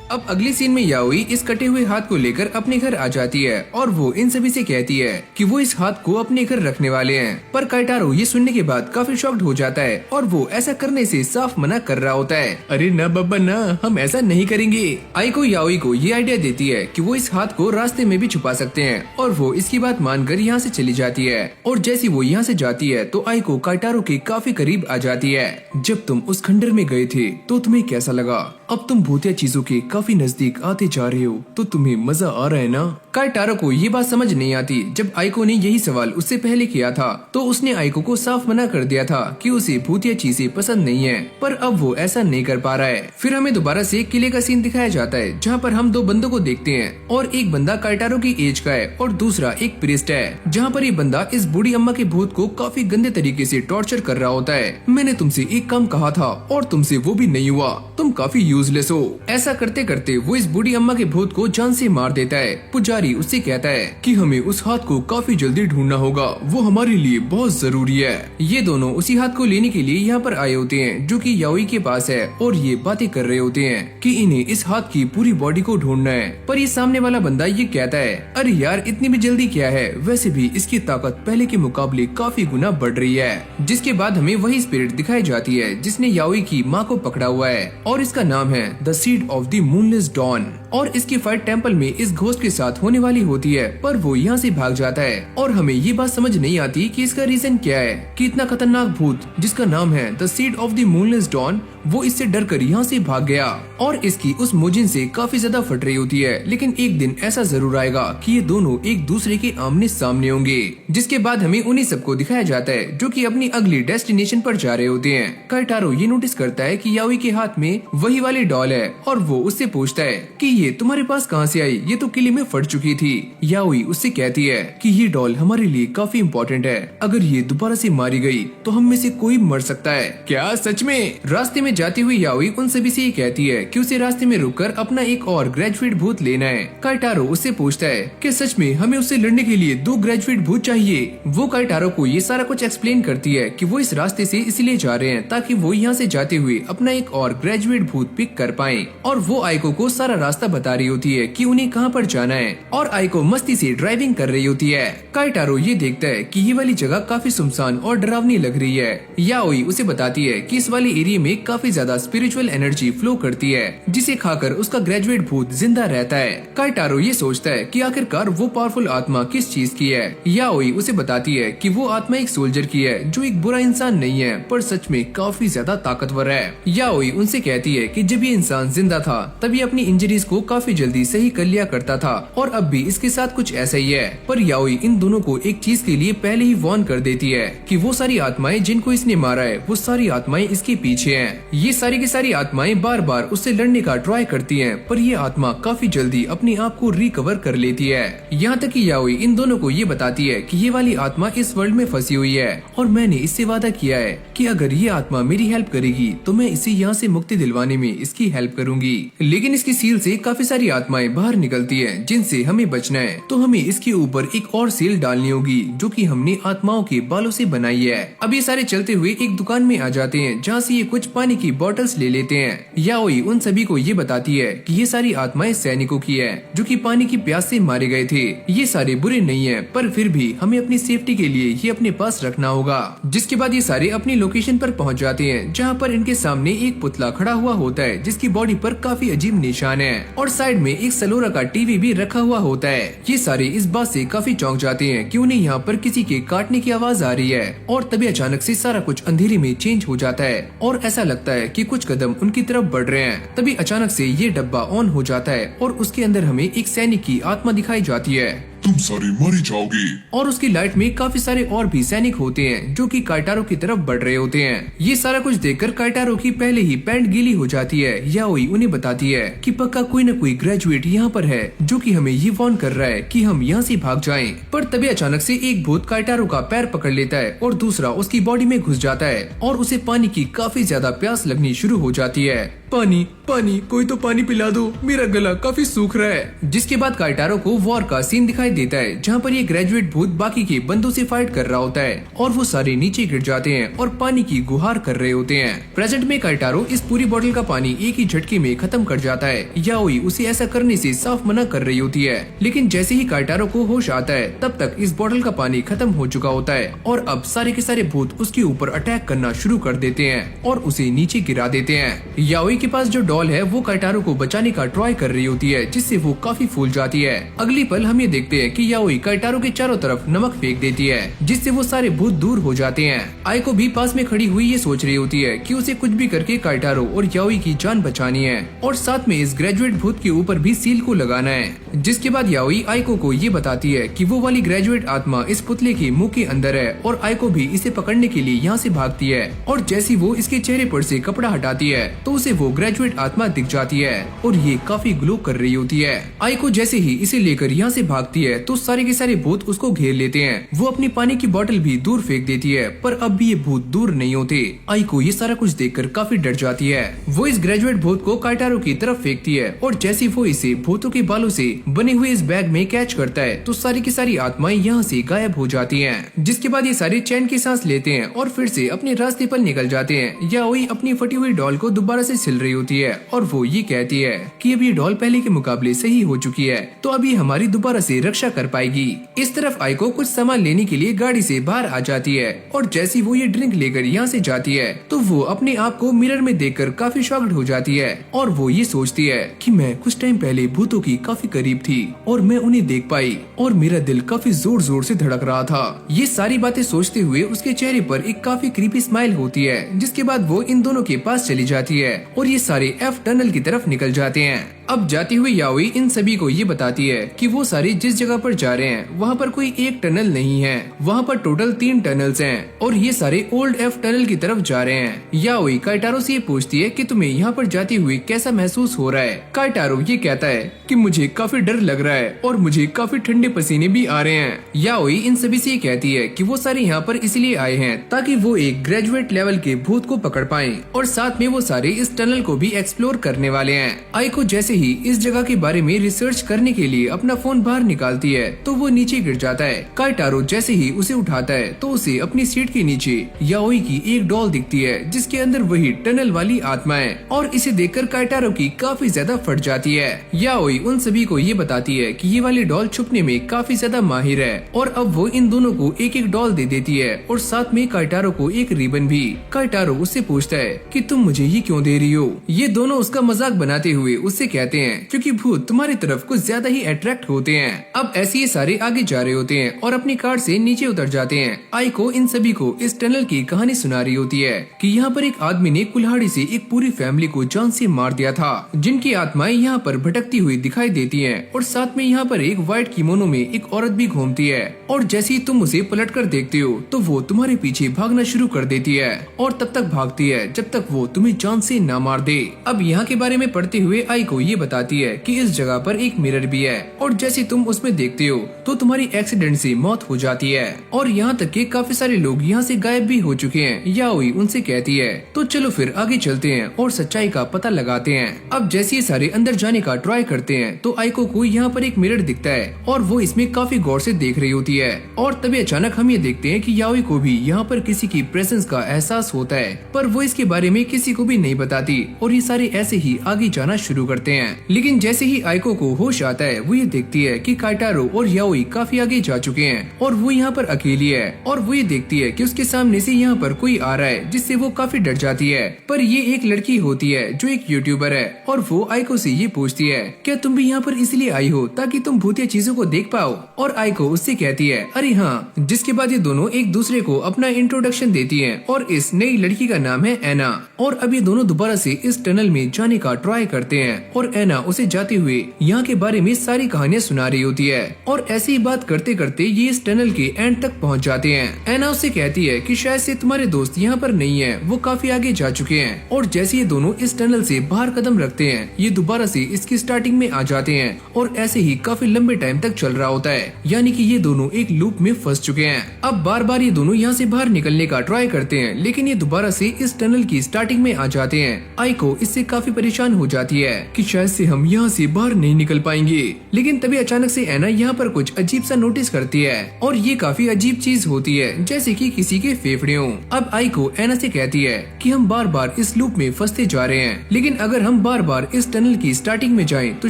अब अगली सीन में याओई इस कटे हुए हाथ को लेकर अपने घर आ जाती है और वो इन सभी से कहती है कि वो इस हाथ को अपने घर रखने वाले हैं। पर काइटारो ये सुनने के बाद काफी शॉक्ड हो जाता है और वो ऐसा करने से साफ मना कर रहा होता है। अरे ना बब्बा ना, हम ऐसा नहीं करेंगे। आइको याओई को ये आइडिया देती है कि वो इस हाथ को रास्ते में भी छुपा सकते हैं और वो इसकी बात मानकर यहाँ से चली जाती है। और जैसी वो यहाँ से जाती है तो आइको काइटारो के काफी करीब आ जाती है। जब तुम उस खंडर में गए थे तो तुम्हें कैसा लगा? अब तुम भूतिया चीजों के काफी नजदीक आते जा रहे हो तो तुम्हें मजा आ रहा है ना? काइटारो को ये बात समझ नहीं आती। जब आइको ने यही सवाल उससे पहले किया था तो उसने आइको को साफ मना कर दिया था कि उसे भूतिया चीजें पसंद नहीं है, पर अब वो ऐसा नहीं कर पा रहा है। फिर हमें दोबारा से किले का सीन दिखाया जाता है जहाँ पर हम दो बंदों को देखते हैं और एक बंदा काइटारो की एज का है और दूसरा एक प्रीस्ट है। जहाँ पर ये बंदा इस बूढ़ी अम्मा के भूत को काफी गंदे तरीके से टॉर्चर कर रहा होता है। मैंने तुमसे एक काम कहा था और तुमसे वो भी नहीं हुआ, तुम काफी यूजलेस हो। ऐसा करते करते वो इस बूढ़ी अम्मा के भूत को जान से मार देता है। पुजारी उससे कहता है कि हमें उस हाथ को काफी जल्दी ढूंढना होगा, वो हमारे लिए बहुत जरूरी है। ये दोनों उसी हाथ को लेने के लिए यहाँ पर आए होते हैं जो कि याओई के पास है और ये बातें कर रहे होते हैं कि इन्हें इस हाथ की पूरी बॉडी को ढूंढना है। पर ये सामने वाला बंदा ये कहता है अरे यार इतनी भी जल्दी क्या है, वैसे भी इसकी ताकत पहले के मुकाबले काफी गुना बढ़ रही है। जिसके बाद हमें वही स्पिरिट दिखाई जाती है जिसने याओई की माँ को पकड़ा हुआ है और इसका नाम है the seed of the moonless dawn. और इसकी फाइट टेम्पल में इस घोस्ट के साथ होने वाली होती है, पर वो यहाँ से भाग जाता है और हमें ये बात समझ नहीं आती कि इसका रीजन क्या है कि इतना खतरनाक भूत जिसका नाम है the seed of the moonless dawn वो इससे डरकर यहाँ से भाग गया। और इसकी उस मोजिन से काफी ज्यादा फट रही होती है, लेकिन एक दिन ऐसा जरूर आएगा कि ये दोनों एक दूसरे के आमने सामने होंगे। जिसके बाद हमें उन्हीं सबको दिखाया जाता है जो कि अपनी अगली डेस्टिनेशन पर जा रहे होते हैं। काइटारो ये नोटिस करता है कि याओई के हाथ में वही वाली डॉल है और वो उससे पूछता है कि ये तुम्हारे पास कहाँ से आई, ये तो किले में फट चुकी थी। याओई उससे कहती है कि ये डॉल हमारे लिए काफी इम्पोर्टेंट है, अगर ये दोबारा से मारी गई तो हम में से कोई मर सकता है। क्या सच में? रास्ते में जाती हुई याओई उन सभी से ये कहती है कि उसे रास्ते में रुककर अपना एक और ग्रेजुएट भूत लेना है। काइटारो उससे पूछता है कि सच में हमें उससे लड़ने के लिए 2 ग्रेजुएट भूत चाहिए। वो काइटारो को ये सारा कुछ एक्सप्लेन करती है कि वो इस रास्ते से इसलिए जा रहे हैं ताकि वो यहाँ से जाते हुए अपना एक और ग्रेजुएट भूत पिक कर पाए। और वो आइको को सारा रास्ता बता रही होती है कि उन्हें कहाँ पर जाना है और आइको मस्ती से ड्राइविंग कर रही होती है। काइटारो ये देखता है कि ये वाली जगह काफी सुनसान और डरावनी लग रही है। याओई उसे बताती है कि इस वाले एरिया में काफी ज्यादा स्पिरिचुअल एनर्जी फ्लो करती है जिसे खाकर उसका ग्रेजुएट भूत जिंदा रहता है। काइटारो ये सोचता है कि आखिरकार वो पावरफुल आत्मा किस चीज की है। याओई उसे बताती है कि वो आत्मा एक सोल्जर की है जो एक बुरा इंसान नहीं है पर सच में काफी ज्यादा ताकतवर है। याओई उनसे कहती है कि जब ये इंसान जिंदा था तब ये अपनी इंजरीज को काफी जल्दी सही कर लिया करता था और अब भी इसके साथ कुछ ऐसा ही है। पर याओई इन दोनों को एक चीज के लिए पहले ही वार्न कर देती है कि वो सारी आत्माएं जिनको इसने मारा है वो सारी आत्माएं इसके पीछे हैं। ये सारी की सारी आत्माएं बार बार उससे लड़ने का ट्राई करती हैं, पर ये आत्मा काफी जल्दी अपने आप को रिकवर कर लेती है। यहाँ तक कि याओई इन दोनों को ये बताती है कि ये वाली आत्मा इस वर्ल्ड में फंसी हुई है और मैंने इससे वादा किया है कि अगर ये आत्मा मेरी हेल्प करेगी तो मैं इसे यहाँ से मुक्ति दिलवाने में इसकी हेल्प करूंगी। लेकिन इसकी सील से काफी सारी आत्माएं बाहर निकलती है जिनसे हमें बचना है, तो हमें इसके ऊपर एक और सील डालनी होगी जो कि हमने आत्माओं के बालों से बनाई है। अब ये सारे चलते हुए एक दुकान में आ जाते हैं जहाँ से ये कुछ पानी की बॉटल्स ले लेते हैं। याओई उन सभी को ये बताती है कि ये सारी आत्माएं सैनिकों की है जो कि पानी की प्यास से मारे गए थे। ये सारे बुरे नहीं है पर फिर भी हमें अपनी सेफ्टी के लिए ये अपने पास रखना होगा। जिसके बाद ये सारे अपनी लोकेशन पर पहुंच जाते हैं जहाँ पर इनके सामने एक पुतला खड़ा हुआ होता है जिसकी बॉडी पर काफी अजीब निशान है और साइड में एक सलोरा का टीवी भी रखा हुआ होता है। ये सारे इस बात से काफी चौंक जाते हैं कि उन्हें यहाँ पर किसी के काटने की आवाज आ रही है और तभी अचानक से सारा कुछ अंधेरे में चेंज हो जाता है और ऐसा लगता है कि कुछ कदम उनकी तरफ बढ़ रहे हैं। तभी अचानक से ये डब्बा ऑन हो जाता है और उसके अंदर हमें एक सैनिक की आत्मा दिखाई जाती है। तुम सारे मर जाओगे। और उसकी लाइट में काफी सारे और भी सैनिक होते हैं जो कि काइटारो की तरफ बढ़ रहे होते हैं। ये सारा कुछ देखकर काइटारो की पहले ही पैंट गीली हो जाती है। याओई उन्हें बताती है कि पक्का कोई न कोई ग्रेजुएट यहाँ पर है जो कि हमें ये वार्न कर रहा है कि हम यहाँ से भाग जाएं। पर तभी अचानक से एक भूत काइटारो का पैर पकड़ लेता है और दूसरा उसकी बॉडी में घुस जाता है और उसे पानी की काफी ज्यादा प्यास लगनी शुरू हो जाती है। पानी पानी, कोई तो पानी पिला दो, मेरा गला काफी सूख रहा है। जिसके बाद काइटारो को वॉर का सीन दिखाई देता है जहाँ पर ये ग्रेजुएट भूत बाकी के बंदों से फाइट कर रहा होता है और वो सारे नीचे गिर जाते हैं और पानी की गुहार कर रहे होते हैं। प्रेजेंट में काइटारो इस पूरी बोतल का पानी एक ही झटके में खत्म कर जाता है। याओई उसे ऐसा करने से साफ मना कर रही होती है, लेकिन जैसे ही काइटारो को होश आता है तब तक इस बोतल का पानी खत्म हो चुका होता है और अब सारे के सारे भूत उसके ऊपर अटैक करना शुरू कर देते हैं और उसे नीचे गिरा देते हैं। याओई के पास जो डॉल है वो काइटारो को बचाने का ट्राई कर रही होती है, जिससे वो काफी फूल जाती है। अगली पल हम ये देखते हैं कि याओई काइटारो के चारों तरफ नमक फेंक देती है, जिससे वो सारे भूत दूर हो जाते हैं। आइको भी पास में खड़ी हुई ये सोच रही होती है कि उसे कुछ भी करके काइटारो और याओई की जान बचानी है और साथ में इस ग्रेजुएट भूत के ऊपर भी सील को लगाना है। जिसके बाद याओई आइको को ये बताती है कि वो वाली ग्रेजुएट आत्मा इस पुतले के मुंह के अंदर है और आइको भी इसे पकड़ने के लिए यहाँ से भागती है और जैसी वो इसके चेहरे पर से कपड़ा हटाती है तो उसे वो ग्रेजुएट आत्मा दिख जाती है और ये काफी ग्लो कर रही होती है। आइको जैसे ही इसे लेकर यहाँ से भागती है तो सारे के सारे भूत उसको घेर लेते हैं। वो अपनी पानी की बोतल भी दूर फेंक देती है, पर अब भी ये भूत दूर नहीं होते। आइको ये सारा कुछ देखकर काफी डर जाती है। वो इस ग्रेजुएट भूत को काइटारो की तरफ फेंकती है और जैसे वो इसे भूतों के बालों से बने हुए इस बैग में कैच करता है तो सारी की सारी आत्माएं यहाँ से गायब हो जाती हैं। जिसके बाद ये सारे चैन की सांस लेते हैं और फिर से अपने रास्ते पर निकल जाते हैं। याओई अपनी फटी हुई डॉल को दोबारा से सिल रही होती है और वो ये कहती है कि अब ये डॉल पहले के मुकाबले सही हो चुकी है तो अभी हमारी दोबारा से रक्षा कर पाएगी। इस तरफ आइको कुछ सामान लेने के लिए गाड़ी से बाहर आ जाती है और जैसी वो ये ड्रिंक लेकर यहाँ से जाती है तो वो अपने आप को मिरर में देखकर काफी शॉक्ड हो जाती है और वो ये सोचती है कि मैं कुछ टाइम पहले भूतों की काफी करीब थी और मैं उन्हें देख पाई और मेरा दिल काफी जोर जोर से धड़क रहा था। ये सारी बातें सोचते हुए उसके चेहरे पर एक काफी क्रीपी स्माइल होती है। जिसके बाद वो इन दोनों के पास चली जाती है और ये सारे एफ टनल की तरफ निकल जाते हैं। अब जाती हुई याओई इन सभी को ये बताती है कि वो सारे जिस जगह पर जा रहे हैं वहाँ पर कोई एक टनल नहीं है, वहाँ पर टोटल 3 टनल्स हैं और ये सारे ओल्ड एफ टनल की तरफ जा रहे हैं। याओई काइटारो से ये पूछती है कि तुम्हें यहाँ पर जाते हुए कैसा महसूस हो रहा है। काइटारो ये कहता है कि मुझे काफी डर लग रहा है और मुझे काफी ठंडे पसीने भी आ रहे हैं। याओई इन सभी से ये कहती है कि वो सारे यहाँ पर इसलिए आए हैं ताकि वो एक ग्रेजुएट लेवल के भूत को पकड़ पाएं और साथ में वो सारे इस टनल को भी एक्सप्लोर करने वाले हैं। आइको जैसे ही इस जगह के बारे में रिसर्च करने के लिए अपना फोन बाहर निकालती है तो वो नीचे गिर जाता है। काइटारो जैसे ही उसे उठाता है तो उसे अपनी सीट के नीचे याओई की एक डॉल दिखती है जिसके अंदर वही टनल वाली आत्मा है और इसे देखकर काइटारो की काफी ज्यादा फट जाती है। याओई उन सभी को ये बताती है कि ये वाली डॉल छुपने में काफी ज्यादा माहिर है और अब वो इन दोनों को एक एक डॉल दे देती है और साथ में काइटारो को एक रिबन भी। काइटारो उससे पूछता है कि तुम मुझे ये क्यों दे रही हो। ये दोनों उसका मजाक बनाते हुए उससे कहते हैं क्योंकि भूत तुम्हारी तरफ कुछ ज्यादा ही अट्रैक्ट होते हैं। अब ऐसे ये सारे आगे जा रहे होते हैं और अपनी कार से नीचे उतर जाते हैं। आइको इन सभी को इस टनल की कहानी सुना रही होती है कि यहाँ पर एक आदमी ने कुल्हाड़ी से एक पूरी फैमिली को जान से मार दिया था, जिनकी आत्माएं यहाँ पर भटकती हुई दिखाई देती हैं और साथ में यहाँ पर एक व्हाइट किमोनो में एक औरत भी घूमती है और जैसे ही तुम उसे पलट कर देखते हो तो वो तुम्हारे पीछे भागना शुरू कर देती है और तब तक भागती है जब तक वो तुम्हें जान से न मार दे। अब यहाँ के बारे में पढ़ते हुए आइको ये बताती है कि इस जगह पर एक मिरर भी है और जैसे तुम उसमें देखते हो तो तुम्हारी एक्सीडेंट से मौत हो जाती है और यहाँ तक कि काफी सारे लोग यहाँ से गायब भी हो चुके हैं। याओई उनसे कहती है तो चलो फिर आगे चलते हैं और सच्चाई का पता लगाते हैं। अब जैसे ये सारे अंदर जाने का ट्राई करते हैं तो आइको को यहाँ पर एक मिरर दिखता है और वो इसमें काफी गौर से देख रही होती है और तभी अचानक हम ये देखते हैं कि याओई को भी यहाँ पर किसी की प्रेजेंस का एहसास होता है, पर वो इसके बारे में किसी को भी नहीं बताती और ये सारे ऐसे ही आगे जाना शुरू करते हैं। लेकिन जैसे ही आइको को होश आता है वो ये देखती है कि काइटारो और याओई काफी आगे जा चुके हैं और वो यहाँ पर अकेली है और वो ये देखती है कि उसके सामने से यहाँ पर कोई आ रहा है जिससे वो काफी डर जाती है। पर ये एक लड़की होती है जो एक यूट्यूबर है और वो आइको से ये पूछती है क्या तुम भी यहाँ पर इसलिए आई हो ताकि तुम भूतिया चीजों को देख पाओ, और आइको उससे कहती है अरे हाँ। जिसके बाद ये दोनों एक दूसरे को अपना इंट्रोडक्शन देती है और इस नई लड़की का नाम है एना और अब ये दोनों दोबारा से इस टनल में जाने का ट्राई करते हैं और एना उसे जाते हुए यहाँ के बारे में सारी कहानियाँ सुना रही होती है और ऐसी ही बात करते करते ये इस टनल के एंड तक पहुँच जाते हैं। एना उसे कहती है कि शायद से तुम्हारे दोस्त यहाँ पर नहीं है, वो काफी आगे जा चुके हैं। और जैसे ये दोनों इस टनल से बाहर कदम रखते हैं, ये दोबारा से इसकी स्टार्टिंग में आ जाते हैं और ऐसे ही काफी लंबे टाइम तक चल रहा होता है, यानी कि ये दोनों एक लूप में फंस चुके हैं। अब बार बार ये दोनों यहाँ से बाहर निकलने का ट्राई करते हैं, लेकिन ये दोबारा से इस टनल की स्टार्टिंग में आ जाते हैं। आइको इससे काफी परेशान हो जाती है कि शायद से हम यहाँ से बाहर नहीं निकल पाएंगे, लेकिन तभी अचानक से एना यहाँ पर कुछ अजीब सा नोटिस करती है और ये काफी अजीब चीज होती है, जैसे कि किसी के फेफड़े हों। अब आइको एना से कहती है कि हम बार बार इस लूप में फंसते जा रहे हैं, लेकिन अगर हम बार बार इस टनल की स्टार्टिंग में जाएं तो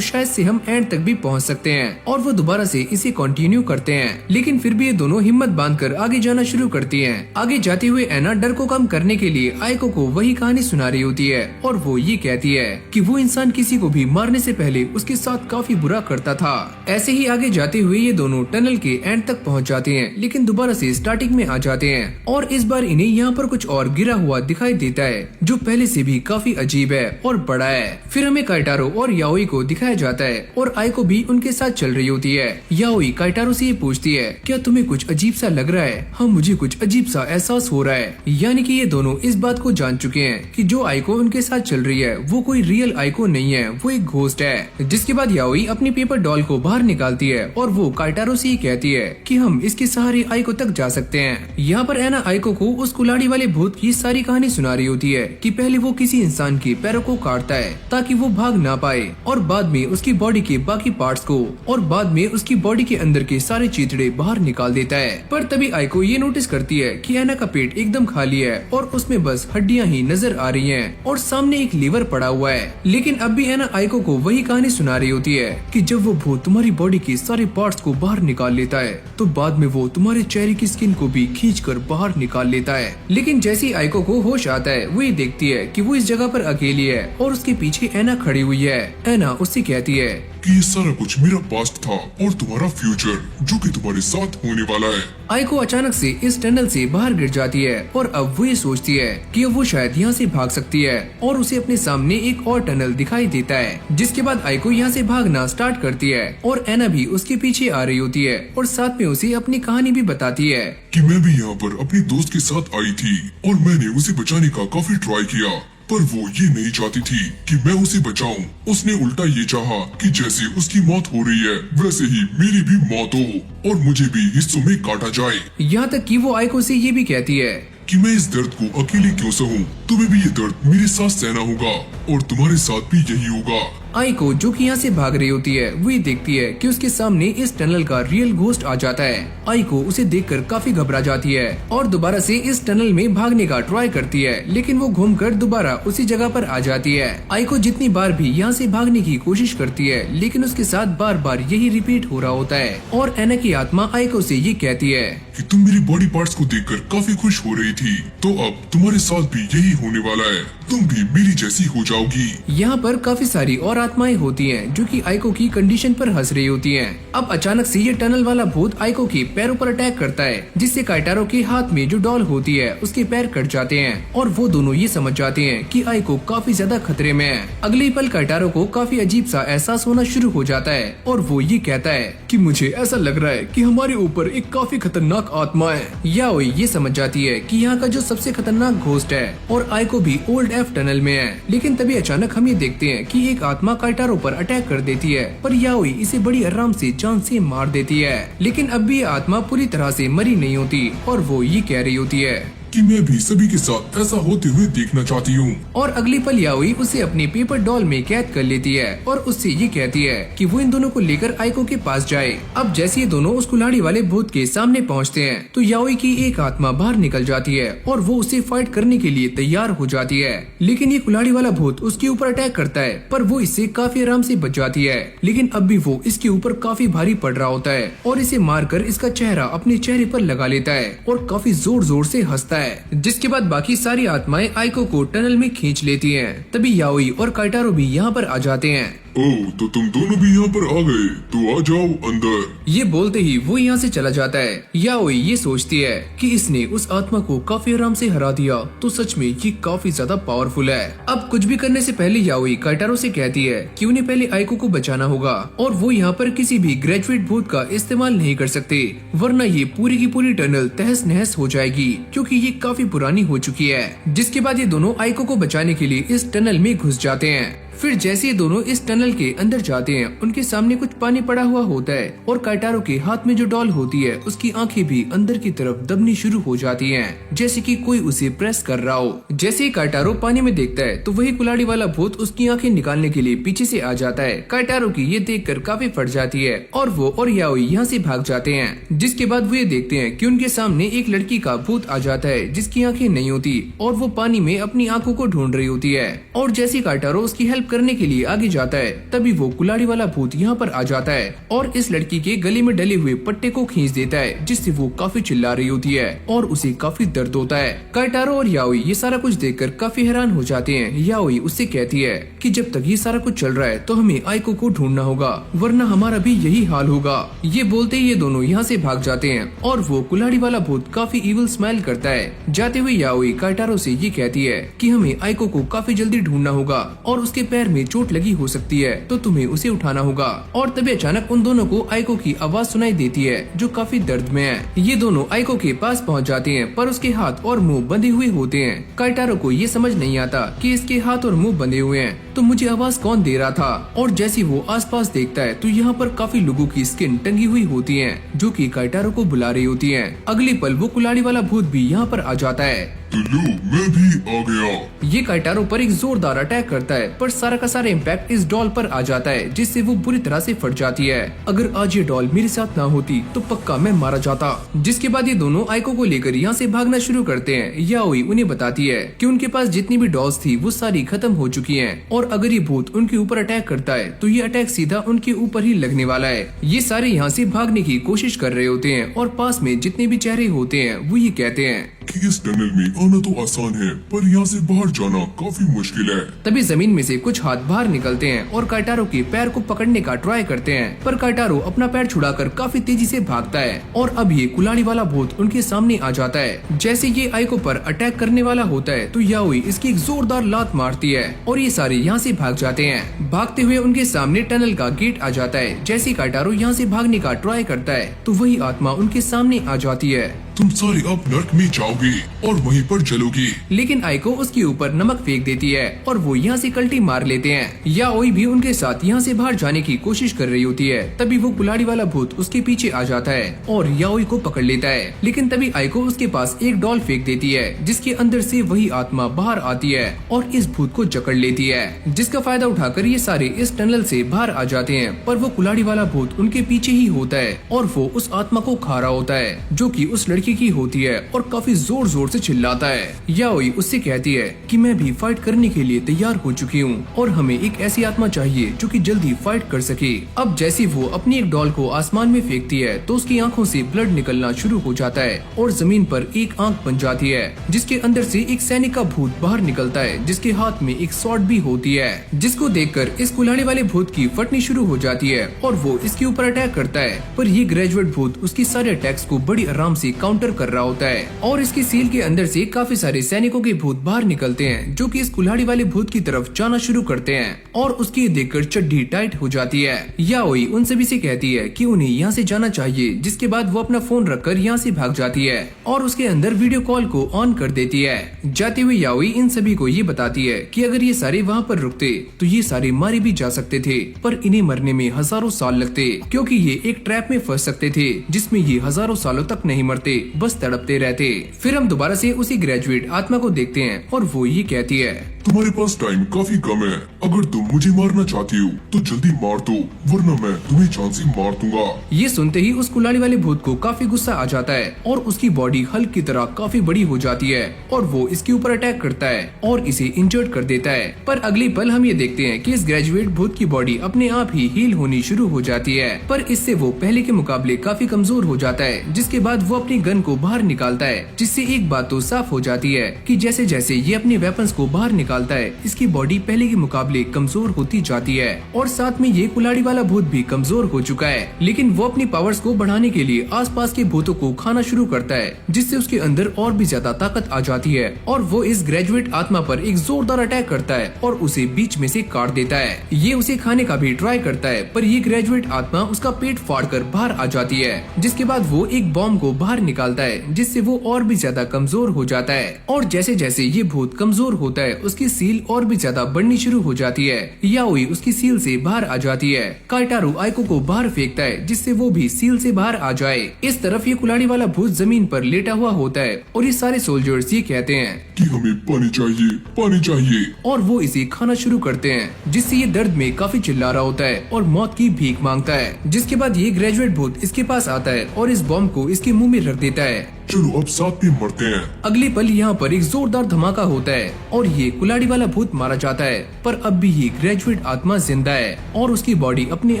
शायद से हम एंड तक भी पहुंच सकते हैं। और वो दोबारा से इसे कंटिन्यू करते हैं, लेकिन फिर भी ये दोनों हिम्मत बांधकर आगे जाना शुरू करती हैं। आगे जाते हुए एना डर को कम करने के लिए आइको को वही कहानी सुना रही होती है और वो ये कहती है कि वो इंसान किसी को भी मारने से पहले उसके साथ काफी बुरा करता था। ऐसे ही आगे जाते हुए ये दोनों टनल के एंड तक पहुंच जाते हैं, लेकिन दोबारा से स्टार्टिंग में आ जाते हैं और इस बार इन्हें यहाँ पर कुछ और गिरा हुआ दिखाई देता है जो पहले से भी काफी अजीब है और बड़ा है। फिर हमें काइटारो और याओई को दिखाया जाता है और आइको भी उनके साथ चल रही होती है। याओई काइटारो से ये पूछती है, क्या तुम्हें कुछ अजीब सा लग रहा है? हाँ, मुझे कुछ अजीब सा एहसास हो रहा है। यानी कि ये दोनों इस बात को जान चुके हैं कि जो आइको उनके साथ चल रही है वो कोई रियल आइको नहीं है, वो एक घोस्ट है। जिसके बाद याओई अपनी पेपर डॉल को बाहर निकालती है और वो काइटारो से ही कहती है कि हम इसके सहारे आइको तक जा सकते हैं। यहाँ पर एना आइको को उस कुल्हाड़ी वाले भूत की सारी कहानी सुना रही होती है कि पहले वो किसी इंसान के पैरों को काटता है ताकि वो भाग ना पाए, और बाद में उसकी बॉडी के बाकी पार्ट्स को, और बाद में उसकी बॉडी के अंदर के सारे चीथड़े बाहर निकाल देता है। पर तभी आइको ये नोटिस करती है कि एना का पेट एकदम खाली है और उसमें बस हड्डियां ही नजर आ रही हैं और सामने एक लीवर पड़ा हुआ है। लेकिन अब भी एना आइको को वही कहानी सुना रही होती है कि जब वो भूत तुम्हारी बॉडी के सारे पार्ट्स को बाहर निकाल लेता है तो बाद में वो तुम्हारे चेहरे की स्किन को भी खींचकर बाहर निकाल लेता है। लेकिन जैसे ही आइको को होश आता है वो ये देखती है कि वो इस जगह पर अकेली है और उसके पीछे एना खड़ी हुई है। एना उससे कहती है कि ये सारा कुछ मेरा पास्ट था और तुम्हारा फ्यूचर जो कि तुम्हारे साथ होने वाला है। आइको अचानक से इस टनल से बाहर गिर जाती है और अब वो ये सोचती है कि अब वो शायद यहाँ से भाग सकती है और उसे अपने सामने एक और टनल दिखाई देता है। जिसके बाद आइको यहाँ से भागना स्टार्ट करती है और एना भी उसके पीछे आ रही होती है और साथ में उसे अपनी कहानी भी बताती है कि मैं भी यहाँ पर अपने दोस्त के साथ आई थी और मैंने उसे बचाने का काफी ट्राई किया, पर वो ये नहीं चाहती थी कि मैं उसे बचाऊं। उसने उल्टा ये चाहा कि जैसे उसकी मौत हो रही है वैसे ही मेरी भी मौत हो और मुझे भी हिस्सों में काटा जाए। यहाँ तक कि वो आइको से ये भी कहती है कि मैं इस दर्द को अकेले क्यों सहूं, तुम्हें भी ये दर्द मेरे साथ सहना होगा और तुम्हारे साथ भी यही होगा। आइको जो कि यहाँ से भाग रही होती है वो ये देखती है कि उसके सामने इस टनल का रियल घोस्ट आ जाता है। आइको उसे देखकर काफी घबरा जाती है और दोबारा से इस टनल में भागने का ट्राई करती है, लेकिन वो घूमकर दोबारा उसी जगह पर आ जाती है। आइको जितनी बार भी यहाँ से भागने की कोशिश करती है, लेकिन उसके साथ बार बार यही रिपीट हो रहा होता है और एना की आत्मा आइको से ये कहती है कि तुम मेरी बॉडी पार्ट्स को देखकर काफी खुश हो रही थी, तो अब तुम्हारे साथ भी यही होने वाला है, तुम भी मेरी जैसी हो जाओगी। यहाँ पर काफी सारी और आत्माएं होती हैं जो कि आइको की कंडीशन पर हंस रही होती हैं। अब अचानक से ये टनल वाला भूत आइको के पैरों पर अटैक करता है, जिससे काइटारो के हाथ में जो डॉल होती है उसके पैर कट जाते हैं और वो दोनों ये समझ जाते हैं कि आइको काफी ज्यादा खतरे में है। अगले ही पल काइटारो को काफी अजीब सा एहसास होना शुरू हो जाता है और वो ये कहता है कि मुझे ऐसा लग रहा है कि हमारे ऊपर एक काफी खतरनाक आत्मा है। याओई ये समझ जाती है कि यहाँ का जो सबसे खतरनाक घोस्ट है और आइको भी ओल्ड एफ टनल में है। लेकिन तभी अचानक हम ये देखते हैं कि एक आत्मा काइटारो पर अटैक कर देती है, पर याओई इसे बड़ी आराम से जान से मार देती है। लेकिन अब भी ये आत्मा पूरी तरह से मरी नहीं होती और वो ये कह रही होती है कि मैं भी सभी के साथ ऐसा होते हुए देखना चाहती हूँ। और अगली पल याओई उसे अपनी पेपर डॉल में कैद कर लेती है और उससे ये कहती है कि वो इन दोनों को लेकर आइको के पास जाए। अब जैसे ये दोनों उस कुल्हाड़ी वाले भूत के सामने पहुँचते हैं तो याओई की एक आत्मा बाहर निकल जाती है और वो उसे फाइट करने के लिए तैयार हो जाती है। लेकिन ये कुल्हाड़ी वाला भूत उसके ऊपर अटैक करता है, पर वो इससे काफी आराम से बच जाती है। लेकिन अब भी वो इसके ऊपर काफी भारी पड़ रहा होता है और इसे मारकर इसका चेहरा अपने चेहरे पर लगा लेता है और काफी जोर जोर से हंसता है। जिसके बाद बाकी सारी आत्माएं आइको को टनल में खींच लेती हैं। तभी याओई और काइटारो भी यहाँ पर आ जाते हैं। ओह, तो तुम दोनों भी यहाँ पर आ गए, तो आ जाओ अंदर। ये बोलते ही वो यहाँ से चला जाता है। याओई ये सोचती है कि इसने उस आत्मा को काफी आराम से हरा दिया, तो सच में ये काफी ज्यादा पावरफुल है। अब कुछ भी करने से पहले याओई काइटारो से कहती है कि उन्हें पहले आइको को बचाना होगा और वो यहाँ पर किसी भी ग्रेजुएट भूत का इस्तेमाल नहीं कर सकते, वरना ये पूरी की पूरी टनल तहस नहस हो जाएगी, क्योंकि ये काफी पुरानी हो चुकी है। जिसके बाद ये दोनों आइको को बचाने के लिए इस टनल में घुस जाते हैं। फिर जैसे ये दोनों इस टनल के अंदर जाते हैं, उनके सामने कुछ पानी पड़ा हुआ होता है और काइटारो के हाथ में जो डॉल होती है उसकी आंखें भी अंदर की तरफ दबनी शुरू हो जाती हैं, जैसे कि कोई उसे प्रेस कर रहा हो। जैसे ही काइटारो पानी में देखता है तो वही कुल्हाड़ी वाला भूत उसकी आंखें निकालने के लिए पीछे से आ जाता है। काइटारो की ये देखकर काफी फट जाती है और वो और याओई यहाँ से भाग जाते हैं। जिसके बाद वो ये देखते हैं कि उनके सामने एक लड़की का भूत आ जाता है जिसकी आंखें नहीं होती और वो पानी में अपनी आंखों को ढूंढ रही होती है। और जैसे काइटारो उसकी हेल्प करने के लिए आगे जाता है, तभी वो कुल्हाड़ी वाला भूत यहाँ पर आ जाता है और इस लड़की के गले में डले हुए पट्टे को खींच देता है, जिससे वो काफी चिल्ला रही होती है और उसे काफी दर्द होता है। काइटारो और याओई ये सारा कुछ देखकर काफी हैरान हो जाते हैं। याओई उससे कहती है कि जब तक ये सारा कुछ चल रहा है तो हमें आइको को ढूंढना होगा, वरना हमारा भी यही हाल होगा। ये बोलते ही ये दोनों यहाँ से भाग जाते हैं और वो कुल्हाड़ी वाला भूत काफी इविल स्माइल करता है। जाते हुए याओई काइटारो से ये कहती है कि हमें आइको को काफी जल्दी ढूंढना होगा और उसके पैर में चोट लगी हो सकती है, तो तुम्हें उसे उठाना होगा। और तभी अचानक उन दोनों को आइको की आवाज सुनाई देती है जो काफी दर्द में है। ये दोनों आइको के पास पहुंच जाते हैं, पर उसके हाथ और मुंह बंधे हुए होते हैं। काइटारो को ये समझ नहीं आता कि इसके हाथ और मुंह बंधे हुए हैं, तो मुझे आवाज कौन दे रहा था। और जैसे वो आसपास देखता है तो यहाँ पर काफी लोगों की स्किन टंगी हुई होती है जो कि काइटारो को बुला रही होती है। अगली पल वो कुल्हाड़ी वाला भूत भी यहाँ पर आ जाता है। तो लो, मैं भी आ गया। ये काइटारो पर एक जोरदार अटैक करता है, पर सारा का सारा इम्पैक्ट इस डॉल पर आ जाता है, जिससे वो बुरी तरह से फट जाती है। अगर आज ये डॉल मेरे साथ ना होती तो पक्का मैं मारा जाता। जिसके बाद ये दोनों आइको को लेकर यहाँ से भागना शुरू करते हैं। याओई उन्हें बताती है कि उनके पास जितनी भी डॉल्स थी वो सारी खत्म हो चुकी हैं, और अगर ये भूत उनके ऊपर अटैक करता है तो ये अटैक सीधा उनके ऊपर ही लगने वाला है। ये सारे यहाँ से भागने की कोशिश कर रहे होते हैं और पास में जितने भी चेहरे होते हैं वो ये कहते हैं कि इस टनल में आना तो आसान है, पर यहाँ से बाहर जाना काफी मुश्किल है। तभी जमीन में से कुछ हाथ बाहर निकलते हैं और काइटारो के पैर को पकड़ने का ट्राई करते हैं, पर काइटारो अपना पैर छुड़ाकर काफी तेजी से भागता है और अब ये कुल्हाड़ी वाला भूत उनके सामने आ जाता है। जैसे ये आइको पर अटैक करने वाला होता है तो याओई इसकी एक जोरदार लात मारती है और ये सारे यहाँ से भाग जाते हैं। भागते हुए उनके सामने टनल का गेट आ जाता है। जैसे काइटारो यहाँ से भागने का ट्राई करता है तो वही आत्मा उनके सामने आ जाती है। तुम सारे अब नर्क में जाओगे और वहीं पर जलोगे। लेकिन आइको उसके ऊपर नमक फेंक देती है और वो यहाँ से कल्टी मार लेते हैं। याओई भी उनके साथ यहाँ से बाहर जाने की कोशिश कर रही होती है। तभी वो कुल्हाड़ी वाला भूत उसके पीछे आ जाता है और याओई को पकड़ लेता है। लेकिन तभी आइको उसके पास एक डॉल फेंक देती है, जिसके अंदर से वही आत्मा बाहर आती है और इस भूत को जकड़ लेती है। जिसका फायदा उठाकर ये सारे इस टनल से बाहर आ जाते हैं, पर वो कुल्हाड़ी वाला भूत उनके पीछे ही होता है और वो उस आत्मा को खा रहा होता है जो कि उस लड़की की होती है और काफी जोर जोर से चिल्लाता है। याओई उससे कहती है कि मैं भी फाइट करने के लिए तैयार हो चुकी हूँ और हमें एक ऐसी आत्मा चाहिए जो कि जल्दी फाइट कर सके। अब जैसे वो अपनी एक डॉल को आसमान में फेंकती है तो उसकी आंखों से ब्लड निकलना शुरू हो जाता है और जमीन पर एक आंख बन जाती है, जिसके अंदर से एक सैनिक का भूत बाहर निकलता है, जिसके हाथ में एक स्वॉर्ड भी होती है। जिसको देखकर इस कुल्हाड़ी वाले भूत की फटनी शुरू हो जाती है और वो इसके ऊपर अटैक करता है, पर ये ग्रेजुएट भूत उसकी सारे अटैक्स को बड़ी आराम से काउंटर कर रहा होता है और इसकी सील के अंदर से काफी सारे सैनिकों के भूत बाहर निकलते हैं जो कि इस कुल्हाड़ी वाले भूत की तरफ जाना शुरू करते हैं और उसकी देखकर चड्डी टाइट हो जाती है। याओई उन सभी से कहती है कि उन्हें यहाँ से जाना चाहिए। जिसके बाद वो अपना फोन रखकर यहाँ से भाग जाती है और उसके अंदर वीडियो कॉल को ऑन कर देती है। जाते हुए याओई इन सभी को ये बताती है कि अगर ये सारे वहाँ पर रुकते तो ये सारे मारे भी जा सकते थे, पर इन्हें मरने में हजारों साल लगते, क्योंकि ये एक ट्रैप में फंस सकते थे जिसमें ये हजारों सालों तक नहीं मरते, बस तड़पते रहते। फिर हम दोबारा से उसी ग्रेजुएट आत्मा को देखते हैं और वो ये कहती है, तुम्हारे पास टाइम काफी कम है। अगर तुम मुझे मारना चाहती हो तो जल्दी मार दो, वरना मैं तुम्हें जान से मार दूंगा। ये सुनते ही उस कुल्हाड़ी वाले भूत को काफी गुस्सा आ जाता है और उसकी बॉडी हल्क की तरह काफी बड़ी हो जाती है और वो इसके ऊपर अटैक करता है और इसे इंजर्ड कर देता है। पर अगली पल हम ये देखते हैं कि इस ग्रेजुएट भूत की बॉडी अपने आप ही हील होनी शुरू हो जाती है, पर इससे वो पहले के मुकाबले काफी कमजोर हो जाता है। जिसके बाद वो अपनी गन को बाहर निकालता है, जिससे एक बात तो साफ हो जाती है कि जैसे जैसे ये अपने वेपन्स को बाहर निकालता है, इसकी बॉडी पहले के मुकाबले कमजोर होती जाती है और साथ में ये कुल्हाड़ी वाला भूत भी कमजोर हो चुका है। लेकिन वो अपनी पावर्स को बढ़ाने के लिए आसपास के भूतों को खाना शुरू करता है, जिससे उसके अंदर और भी ज्यादा ताकत आ जाती है और वो इस ग्रेजुएट आत्मा पर एक जोरदार अटैक करता है और उसे बीच में से काट देता है। ये उसे खाने का भी ट्राई करता है, पर ये ग्रेजुएट आत्मा उसका पेट फाड़कर बाहर आ जाती है, जिसके बाद वो एक बॉम्ब को बाहर निकालता है, जिससे वो और भी ज्यादा कमजोर हो जाता है। और जैसे जैसे ये भूत कमजोर होता है, उसकी सील और भी ज्यादा बढ़नी शुरू हो जाती है। याओई उसकी सील से बाहर आ जाती है। काइटारो आइको को बाहर फेंकता है, जिससे वो भी सील से बाहर आ जाए। इस तरफ ये कुल्हाड़ी वाला भूत जमीन पर लेटा हुआ होता है और ये सारे सोल्जर्स ये कहते हैं कि हमें पानी चाहिए, पानी चाहिए। और वो इसे खाना शुरू करते हैं, जिससे ये दर्द में काफी चिल्ला रहा होता है और मौत की भीख मांगता है। जिसके बाद ये ग्रेजुएट भूत इसके पास आता है और इस बॉम्ब को इसके मुंह में रख देता है। चलो अब साथ में मरते हैं। अगले पल यहाँ पर एक जोरदार धमाका होता है और ये कुल्हाड़ी वाला भूत मारा जाता है, पर अब भी ये ग्रेजुएट आत्मा जिंदा है और उसकी बॉडी अपने